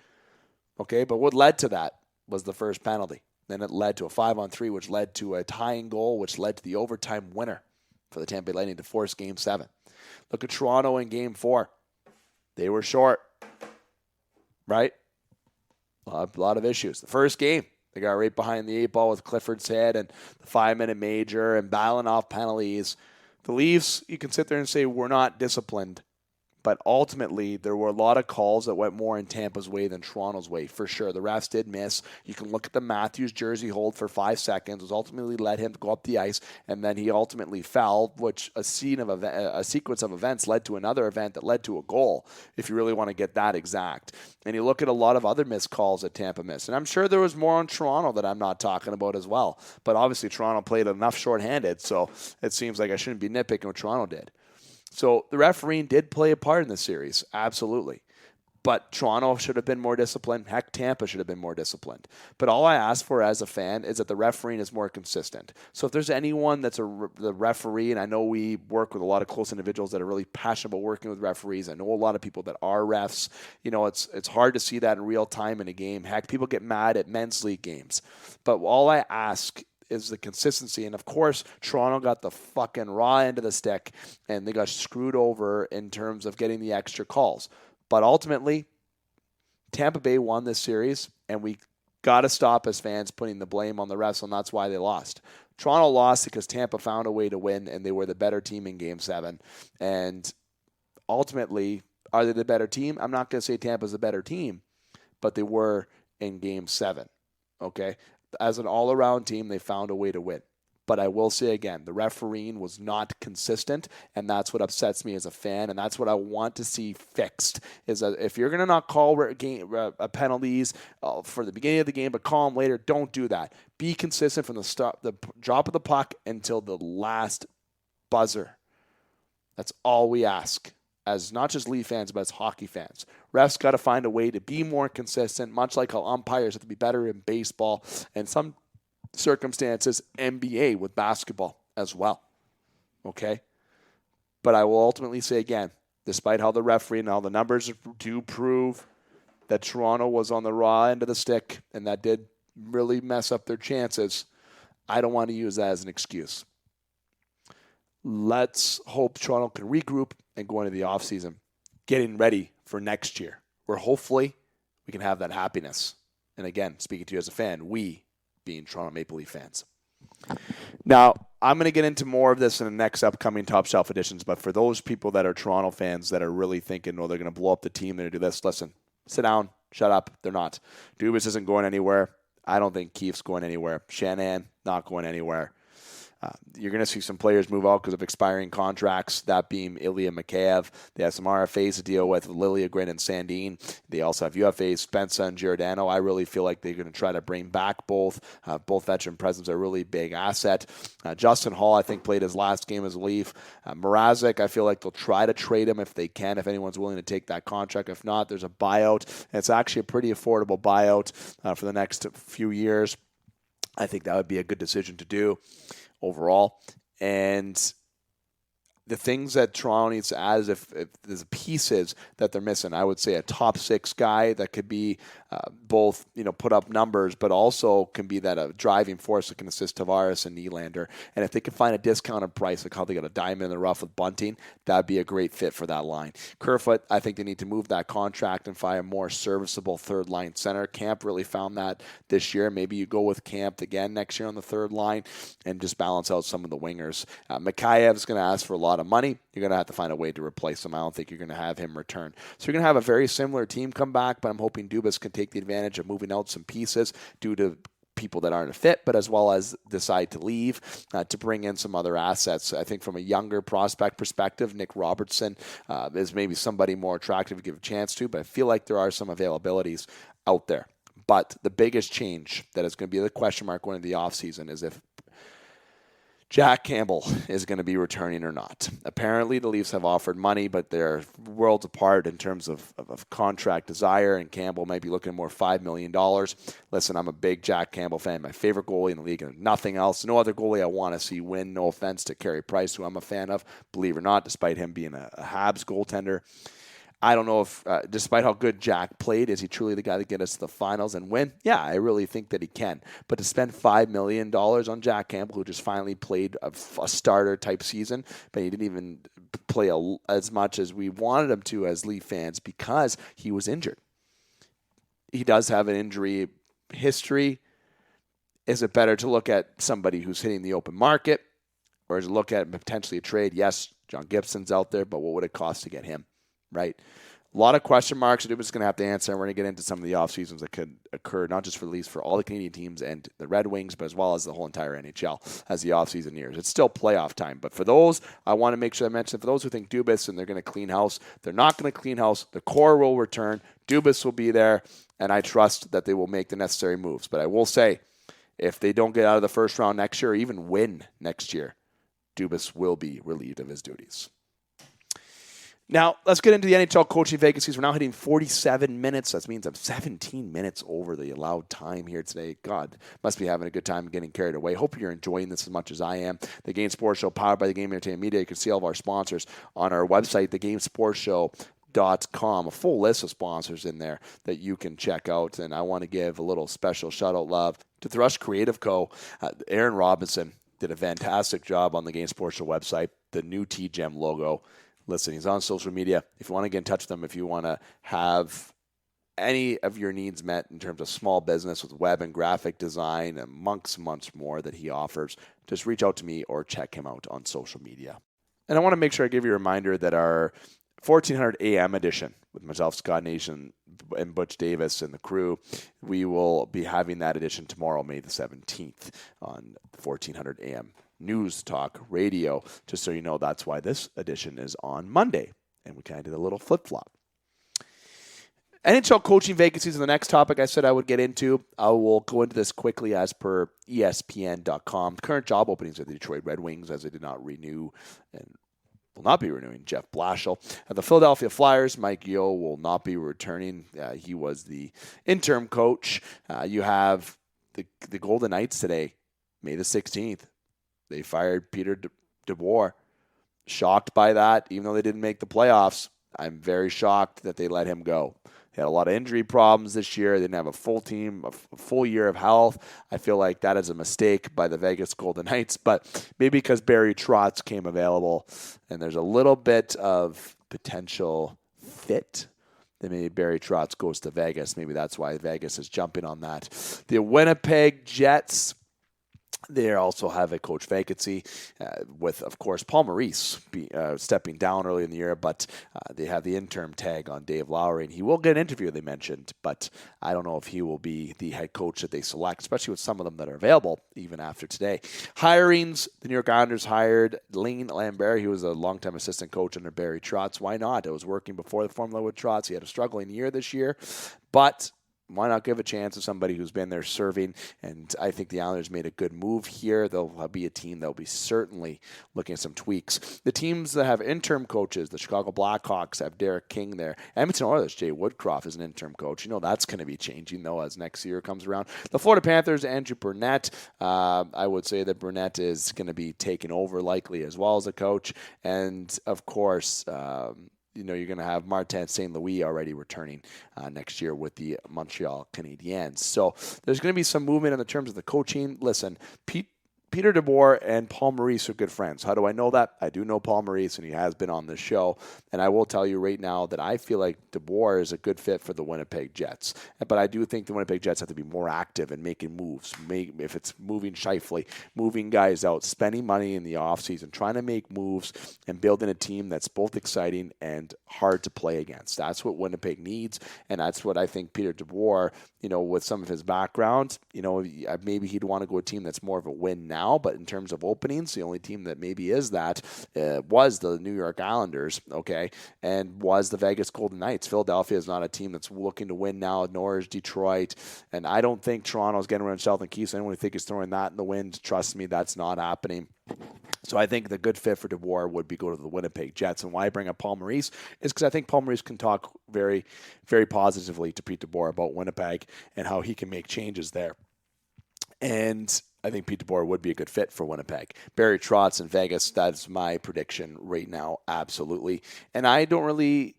Okay, but what led to that was the first penalty. Then it led to a 5-on-3, which led to a tying goal, which led to the overtime winner for the Tampa Bay Lightning to force Game 7. Look at Toronto in Game 4. They were short, right? A lot of issues. The first game, they got right behind the 8 ball with Clifford's head and the 5-minute major and battling off penalties. The Leafs, you can sit there and say, we're not disciplined. But ultimately, there were a lot of calls that went more in Tampa's way than Toronto's way, for sure. The refs did miss. You can look at the Matthews jersey hold for 5 seconds, which ultimately led him to go up the ice, and then he ultimately fell, which a sequence of events led to another event that led to a goal, if you really want to get that exact. And you look at a lot of other missed calls that Tampa missed. And I'm sure there was more on Toronto that I'm not talking about as well. But obviously, Toronto played enough shorthanded, so it seems like I shouldn't be nitpicking what Toronto did. So the refereeing did play a part in this series, absolutely. But Toronto should have been more disciplined. Heck, Tampa should have been more disciplined. But all I ask for as a fan is that the refereeing is more consistent. So if there's anyone that's the referee, and I know we work with a lot of close individuals that are really passionate about working with referees. I know a lot of people that are refs. You know, it's hard to see that in real time in a game. Heck, people get mad at men's league games. But all I ask is the consistency. And of course, Toronto got the fucking raw end of the stick and they got screwed over in terms of getting the extra calls. But ultimately, Tampa Bay won this series and we got to stop as fans putting the blame on the refs, and that's why they lost. Toronto lost because Tampa found a way to win and they were the better team in Game 7. And ultimately, are they the better team? I'm not going to say Tampa's the better team, but they were in Game 7. Okay? As an all-around team, they found a way to win. But I will say again, the refereeing was not consistent, and that's what upsets me as a fan, and that's what I want to see fixed, is that if you're going to not call penalties for the beginning of the game, but call them later, don't do that. Be consistent from the drop of the puck until the last buzzer. That's all we ask, as not just Leaf fans, but as hockey fans. Refs got to find a way to be more consistent, much like how umpires have to be better in baseball and some circumstances NBA with basketball as well. Okay? But I will ultimately say again, despite how the referee and all the numbers do prove that Toronto was on the raw end of the stick and that did really mess up their chances, I don't want to use that as an excuse. Let's hope Toronto can regroup and go into the offseason getting ready for next year, where hopefully we can have that happiness. And again, speaking to you as a fan, we being Toronto Maple Leaf fans. Now, I'm going to get into more of this in the next upcoming Top Shelf editions, but for those people that are Toronto fans that are really thinking, oh, they're going to blow up the team, they're going to do this, listen, sit down, shut up. They're not. Dubas isn't going anywhere. I don't think Keefe's going anywhere. Shanahan, not going anywhere. You're going to see some players move out because of expiring contracts, that being Ilya Mikheyev. They have some RFAs to deal with Liljegren and Sandin. They also have UFAs, Spencer and Giordano. I really feel like they're going to try to bring back both. Both veteran presence are a really big asset. Justin Hall, I think, played his last game as a Leaf. Mrazek, I feel like they'll try to trade him if they can, if anyone's willing to take that contract. If not, there's a buyout. And it's actually a pretty affordable buyout for the next few years. I think that would be a good decision to do overall. And the things that Toronto needs to add is if there's pieces that they're missing. I would say a top 6 guy that could be both, put up numbers, but also can be that a driving force that can assist Tavares and Nylander. And if they can find a discounted price, like how they got a diamond in the rough with Bunting, that'd be a great fit for that line. Kerfoot, I think they need to move that contract and find a more serviceable third line center. Camp really found that this year. Maybe you go with Camp again next year on the third line and just balance out some of the wingers. Mikheiv's going to ask for a lot of money. You're going to have to find a way to replace him. I don't think you're going to have him return. So you're going to have a very similar team come back, but I'm hoping Dubas can take the advantage of moving out some pieces due to people that aren't a fit, but as well as decide to leave to bring in some other assets. I think from a younger prospect perspective, Nick Robertson is maybe somebody more attractive to give a chance to, but I feel like there are some availabilities out there. But the biggest change that is going to be the question mark going into the offseason is if Jack Campbell is going to be returning or not. Apparently, the Leafs have offered money, but they're worlds apart in terms of contract desire, and Campbell might be looking at more $5 million. Listen, I'm a big Jack Campbell fan, my favorite goalie in the league, and nothing else. No other goalie I want to see win. No offense to Carey Price, who I'm a fan of, believe it or not, despite him being a Habs goaltender. I don't know if, despite how good Jack played, is he truly the guy to get us to the finals and win? Yeah, I really think that he can. But to spend $5 million on Jack Campbell, who just finally played a starter-type season, but he didn't even play as much as we wanted him to as Leaf fans because he was injured. He does have an injury history. Is it better to look at somebody who's hitting the open market, or is it look at potentially a trade? Yes, John Gibson's out there, but what would it cost to get him? Right? A lot of question marks that Dubas going to have to answer, and we're going to get into some of the off seasons that could occur, not just for the Leafs, for all the Canadian teams and the Red Wings, but as well as the whole entire NHL as the off season nears. It's still playoff time, but for those, I want to make sure I mention, for those who think Dubas and they're going to clean house, they're not going to clean house. The core will return. Dubas will be there, and I trust that they will make the necessary moves. But I will say, if they don't get out of the first round next year or even win next year, Dubas will be relieved of his duties. Now, let's get into the NHL coaching vacancies. We're now hitting 47 minutes. That means I'm 17 minutes over the allowed time here today. God, must be having a good time getting carried away. Hope you're enjoying this as much as I am. The Game Sports Show, powered by the Game Entertainment Media. You can see all of our sponsors on our website, thegamesportshow.com. A full list of sponsors in there that you can check out. And I want to give a little special shout-out love to Thrush Creative Co. Aaron Robinson did a fantastic job on the Game Sports Show website. The new TGEM logo. Listen, he's on social media. If you want to get in touch with him, if you want to have any of your needs met in terms of small business with web and graphic design, amongst much more that he offers, just reach out to me or check him out on social media. And I want to make sure I give you a reminder that our 1400 AM edition with myself, Scott Nation, and Butch Davis and the crew, we will be having that edition tomorrow, May the 17th on 1400 AM. News Talk Radio, just so you know, that's why this edition is on Monday. And we kind of did a little flip-flop. NHL coaching vacancies is the next topic I said I would get into. I will go into this quickly as per ESPN.com. Current job openings at the Detroit Red Wings, as they did not renew and will not be renewing Jeff Blashill. At the Philadelphia Flyers, Mike Yeo will not be returning. He was the interim coach. You have the Golden Knights today, May the 16th. They fired Peter DeBoer. Shocked by that, even though they didn't make the playoffs. I'm very shocked that they let him go. He had a lot of injury problems this year. They didn't have a full team, a full year of health. I feel like that is a mistake by the Vegas Golden Knights, but maybe because Barry Trotz came available and there's a little bit of potential fit. Then maybe Barry Trotz goes to Vegas. Maybe that's why Vegas is jumping on that. The Winnipeg Jets, they also have a coach vacancy with, of course, Paul Maurice stepping down early in the year, but they have the interim tag on Dave Lowry, and he will get an interview, they mentioned, but I don't know if he will be the head coach that they select, especially with some of them that are available even after today. Hirings, the New York Islanders hired Lane Lambert. He was a longtime assistant coach under Barry Trotz. Why not? It was working before the formula with Trotz. He had a struggling year this year, but Why not give a chance to somebody who's been there serving? And I think the Islanders made a good move here. They'll be a team that will be certainly looking at some tweaks. The teams that have interim coaches, the Chicago Blackhawks have Derek King there. Edmonton Oilers, Jay Woodcroft is an interim coach. That's going to be changing, though, as next year comes around. The Florida Panthers, Andrew Burnett. I would say that Burnett is going to be taken over likely as well as a coach. And, of course, you're going to have Martin St. Louis already returning next year with the Montreal Canadiens. So there's going to be some movement in the terms of the coaching. Listen, Peter DeBoer and Paul Maurice are good friends. How do I know that? I do know Paul Maurice, and he has been on this show. And I will tell you right now that I feel like DeBoer is a good fit for the Winnipeg Jets. But I do think the Winnipeg Jets have to be more active in making moves. If it's moving Scheifele, moving guys out, spending money in the offseason, trying to make moves and building a team that's both exciting and hard to play against. That's what Winnipeg needs, and that's what I think Peter DeBoer, with some of his background, maybe he'd want to go a team that's more of a win now. But in terms of openings, the only team that maybe is that was the New York Islanders, okay, and was the Vegas Golden Knights. Philadelphia is not a team that's looking to win now, nor is Detroit. And I don't think Toronto's getting rid of Sheldon Keefe. Anyone who thinks he's throwing that in the wind, trust me, that's not happening. So I think the good fit for DeBoer would be go to the Winnipeg Jets. And why I bring up Paul Maurice is because I think Paul Maurice can talk very, very positively to Pete DeBoer about Winnipeg and how he can make changes there. And I think Pete DeBoer would be a good fit for Winnipeg. Barry Trotz in Vegas, that's my prediction right now, absolutely. And I don't really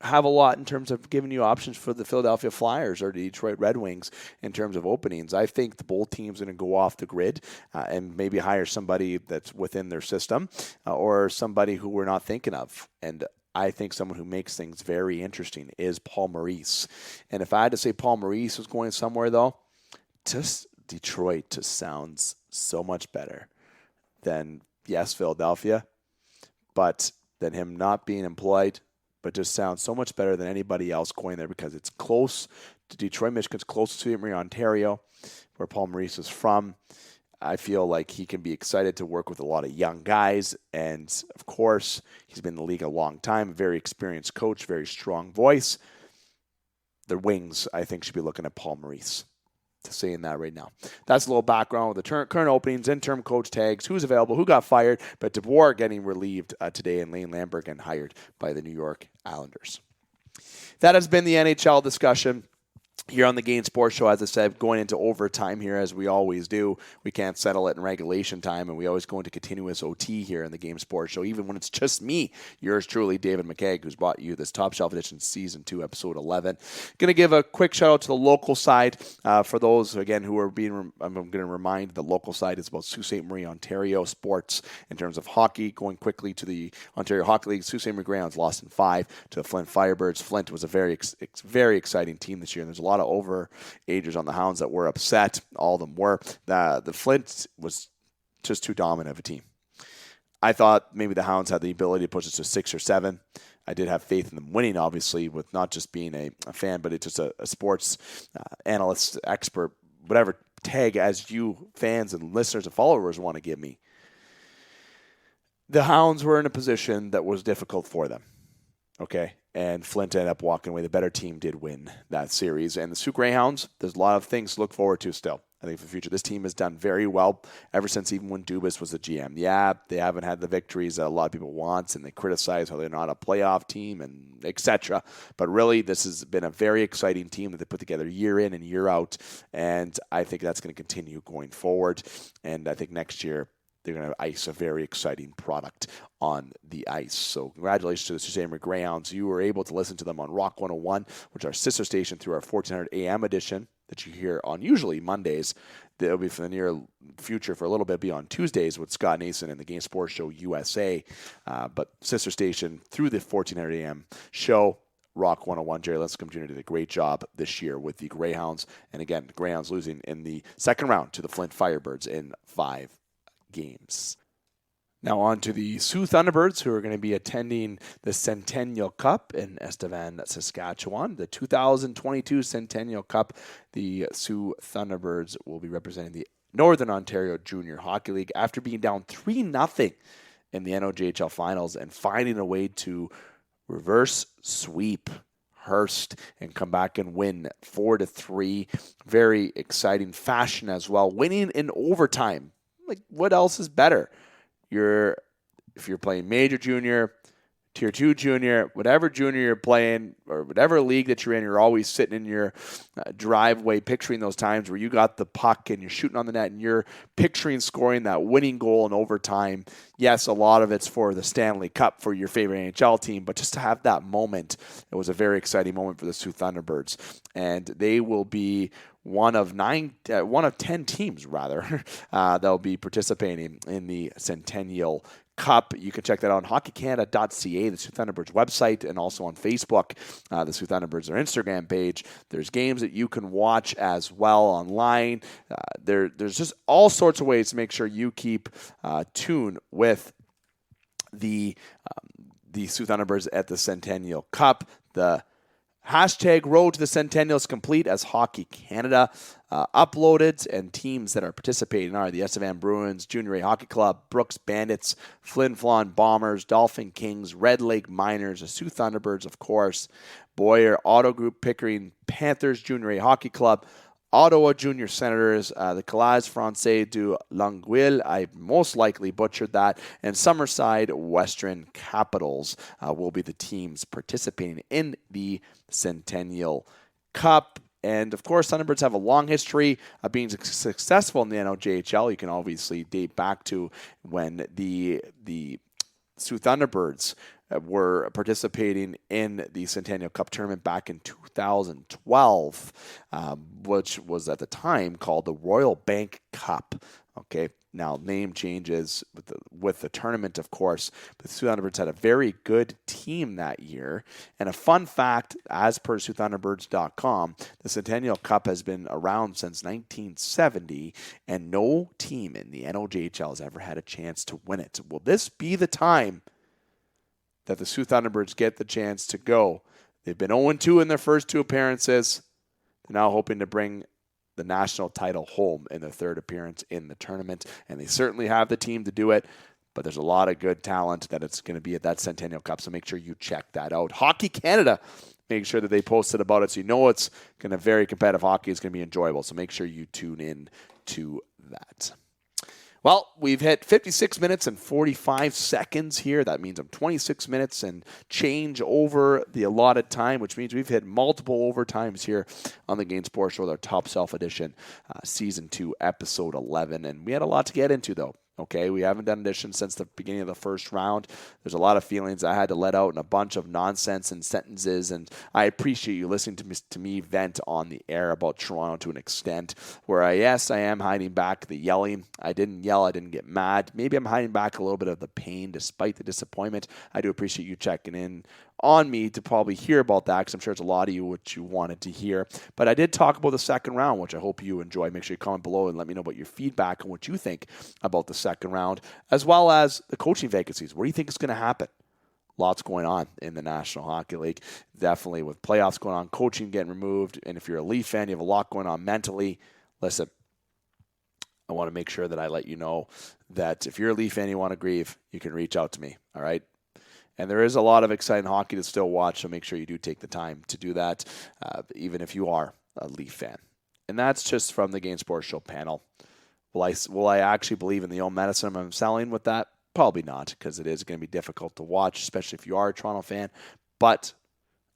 have a lot in terms of giving you options for the Philadelphia Flyers or the Detroit Red Wings in terms of openings. I think the both teams are going to go off the grid and maybe hire somebody that's within their system or somebody who we're not thinking of. And I think someone who makes things very interesting is Paul Maurice. And if I had to say Paul Maurice was going somewhere, though, just Detroit just sounds so much better than, yes, Philadelphia, but than him not being employed, but just sounds so much better than anybody else going there because it's close to Detroit, Michigan's close to Erie, Ontario, where Paul Maurice is from. I feel like he can be excited to work with a lot of young guys. And, of course, he's been in the league a long time, a very experienced coach, very strong voice. The Wings, I think, should be looking at Paul Maurice. To saying that right now. That's a little background with the current openings, interim coach tags, who's available, who got fired, but DeBoer getting relieved today and Lane Lamberg getting hired by the New York Islanders. That has been the NHL discussion here on the Game Sports Show. As I said, going into overtime here as we always do. We can't settle it in regulation time, and we always go into continuous OT here in the Game Sports Show, even when it's just me, yours truly, David McCaig, who's brought you this Top Shelf Edition Season 2, Episode 11. Going to give a quick shout-out to the local side. For those, again, who are I'm going to remind the local side is about Sault Ste. Marie, Ontario sports in terms of hockey. Going quickly to the Ontario Hockey League, Sault Ste. Marie Greyhounds lost in 5 to the Flint Firebirds. Flint was a very exciting team this year, and there's a lot of overagers on the Hounds that were upset. All of them were. The Flint was just too dominant of a team. I thought maybe the Hounds had the ability to push it to 6 or 7. I did have faith in them winning, obviously, with not just being a fan, but it's just a sports analyst, expert, whatever tag as you fans and listeners and followers want to give me. The Hounds were in a position that was difficult for them. Okay, and Flint ended up walking away. The better team did win that series. And the Sioux Greyhounds, there's a lot of things to look forward to still. I think for the future, this team has done very well ever since even when Dubas was the GM. Yeah, they haven't had the victories that a lot of people want, and they criticize how they're not a playoff team and etc. But really, this has been a very exciting team that they put together year in and year out, and I think that's going to continue going forward. And I think next year, they're going to ice a very exciting product on the ice. So congratulations to the Sault Ste. Marie Greyhounds. You were able to listen to them on Rock 101, which is our sister station through our 1400 AM edition that you hear on usually Mondays. They'll be for the near future for a little bit, be on Tuesdays with Scott Nason and the Game Sports Show USA. But sister station through the 1400 AM show, Rock 101. Jerry Lincecum Jr. did a great job this year with the Greyhounds. And again, the Greyhounds losing in the second round to the Flint Firebirds in 5 games. Now on to the Sioux Thunderbirds, who are going to be attending the Centennial Cup in Estevan, Saskatchewan. The 2022 Centennial Cup, the Sioux Thunderbirds will be representing the Northern Ontario Junior Hockey League after being down 3-0 in the NOJHL Finals and finding a way to reverse sweep Hearst and come back and win 4-3. Very exciting fashion as well. Winning in overtime. Like, what else is better? If you're playing major junior, Tier 2 junior, whatever junior you're playing or whatever league that you're in, you're always sitting in your driveway picturing those times where you got the puck and you're shooting on the net and you're picturing scoring that winning goal in overtime. Yes, a lot of it's for the Stanley Cup for your favorite NHL team, but just to have that moment, it was a very exciting moment for the Sioux Thunderbirds. And they will be one of 10 teams, rather, that'll be participating in the Centennial Cup. You can check that out on hockeycanada.ca, the Sioux Thunderbirds website, and also on Facebook, the Sioux Thunderbirds, their Instagram page. There's games that you can watch as well online. There's just all sorts of ways to make sure you keep tuned with the Sioux Thunderbirds at the Centennial Cup. The hashtag Road to the Centennial is complete as Hockey Canada uploaded, and teams that are participating are the Estevan Bruins, Junior A Hockey Club, Brooks Bandits, Flin Flon Bombers, Dolphin Kings, Red Lake Miners, the Sioux Thunderbirds, of course, Boyer Auto Group, Pickering Panthers, Junior A Hockey Club, Ottawa Junior Senators, the Collège Français du Longueuil, I most likely butchered that, and Summerside Western Capitals will be the teams participating in the Centennial Cup. And, of course, Thunderbirds have a long history of being successful in the NOJHL. You can obviously date back to when the Sioux Thunderbirds were participating in the Centennial Cup tournament back in 2012, which was at the time called the Royal Bank Cup. Okay, now name changes with the tournament, of course, but the Sioux Thunderbirds had a very good team that year. And a fun fact, as per SiouxThunderbirds.com, the Centennial Cup has been around since 1970, and no team in the NOJHL has ever had a chance to win it. Will this be the time that the Sioux Thunderbirds get the chance to go? They've been 0-2 in their first two appearances. They're now hoping to bring the national title home in their third appearance in the tournament, and they certainly have the team to do it, but there's a lot of good talent that it's going to be at that Centennial Cup, so make sure you check that out. Hockey Canada, make sure that they posted about it so you know it's going to be very competitive hockey. It's going to be enjoyable, so make sure you tune in to that. Well, we've hit 56 minutes and 45 seconds here. That means I'm 26 minutes and change over the allotted time, which means we've hit multiple overtimes here on the Game Sports Show with our Top Shelf Edition, Season 2, Episode 11. And we had a lot to get into, though. Okay, we haven't done editions since the beginning of the first round. There's a lot of feelings I had to let out in a bunch of nonsense and sentences, and I appreciate you listening to me vent on the air about Toronto to an extent where I am hiding back the yelling. I didn't yell. I didn't get mad. Maybe I'm hiding back a little bit of the pain despite the disappointment. I do appreciate you checking in on me to probably hear about that, because I'm sure it's a lot of you what you wanted to hear. But I did talk about the second round, which I hope you enjoy. Make sure you comment below and let me know about your feedback and what you think about the second round, as well as the coaching vacancies. What do you think is going to happen? Lots going on in the National Hockey League. Definitely with playoffs going on, coaching getting removed, and if you're a Leaf fan, you have a lot going on mentally. Listen, I want to make sure that I let you know that if you're a Leaf fan and you want to grieve, you can reach out to me, all right? And there is a lot of exciting hockey to still watch, so make sure you do take the time to do that, even if you are a Leaf fan. And that's just from the Game Sports Show panel. Will I actually believe in the old medicine I'm selling with that? Probably not, because it is going to be difficult to watch, especially if you are a Toronto fan. But,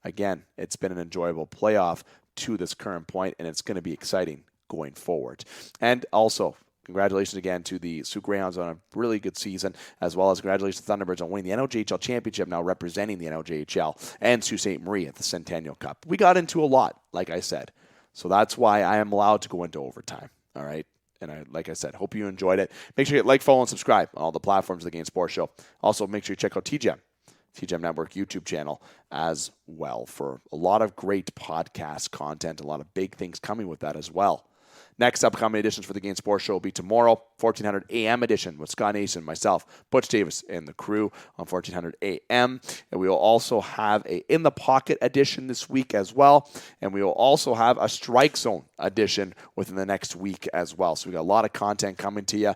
again, it's been an enjoyable playoff to this current point, and it's going to be exciting going forward. And also, congratulations again to the Sioux Greyhounds on a really good season, as well as congratulations to Thunderbirds on winning the NOJHL Championship, now representing the NOJHL, and Sault Ste. Marie at the Centennial Cup. We got into a lot, like I said. So that's why I am allowed to go into overtime, all right? And like I said, hope you enjoyed it. Make sure you like, follow, and subscribe on all the platforms of the Game Sports Show. Also, make sure you check out TGEM Network YouTube channel as well for a lot of great podcast content, a lot of big things coming with that as well. Next upcoming editions for the Game Sports Show will be tomorrow, 1400 a.m. edition with Scott Nason, myself, Butch Davis, and the crew on 1400 a.m. And we will also have a In the Pocket edition this week as well. And we will also have a Strike Zone edition within the next week as well. So we got a lot of content coming to you.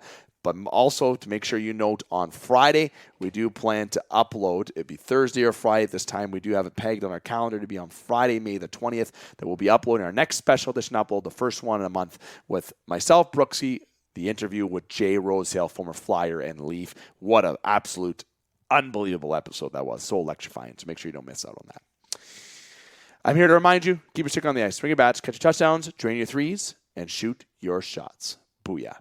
But also to make sure you note on Friday, we do plan to upload. It'd be Thursday or Friday at this time. We do have it pegged on our calendar to be on Friday, May the 20th, that we'll be uploading our next special edition upload, the first one in a month, with myself, Brooksy, the interview with Jay Rosedale, former Flyer and Leaf. What an absolute unbelievable episode that was. So electrifying. So make sure you don't miss out on that. I'm here to remind you, keep your stick on the ice, swing your bats, catch your touchdowns, drain your threes, and shoot your shots. Booyah.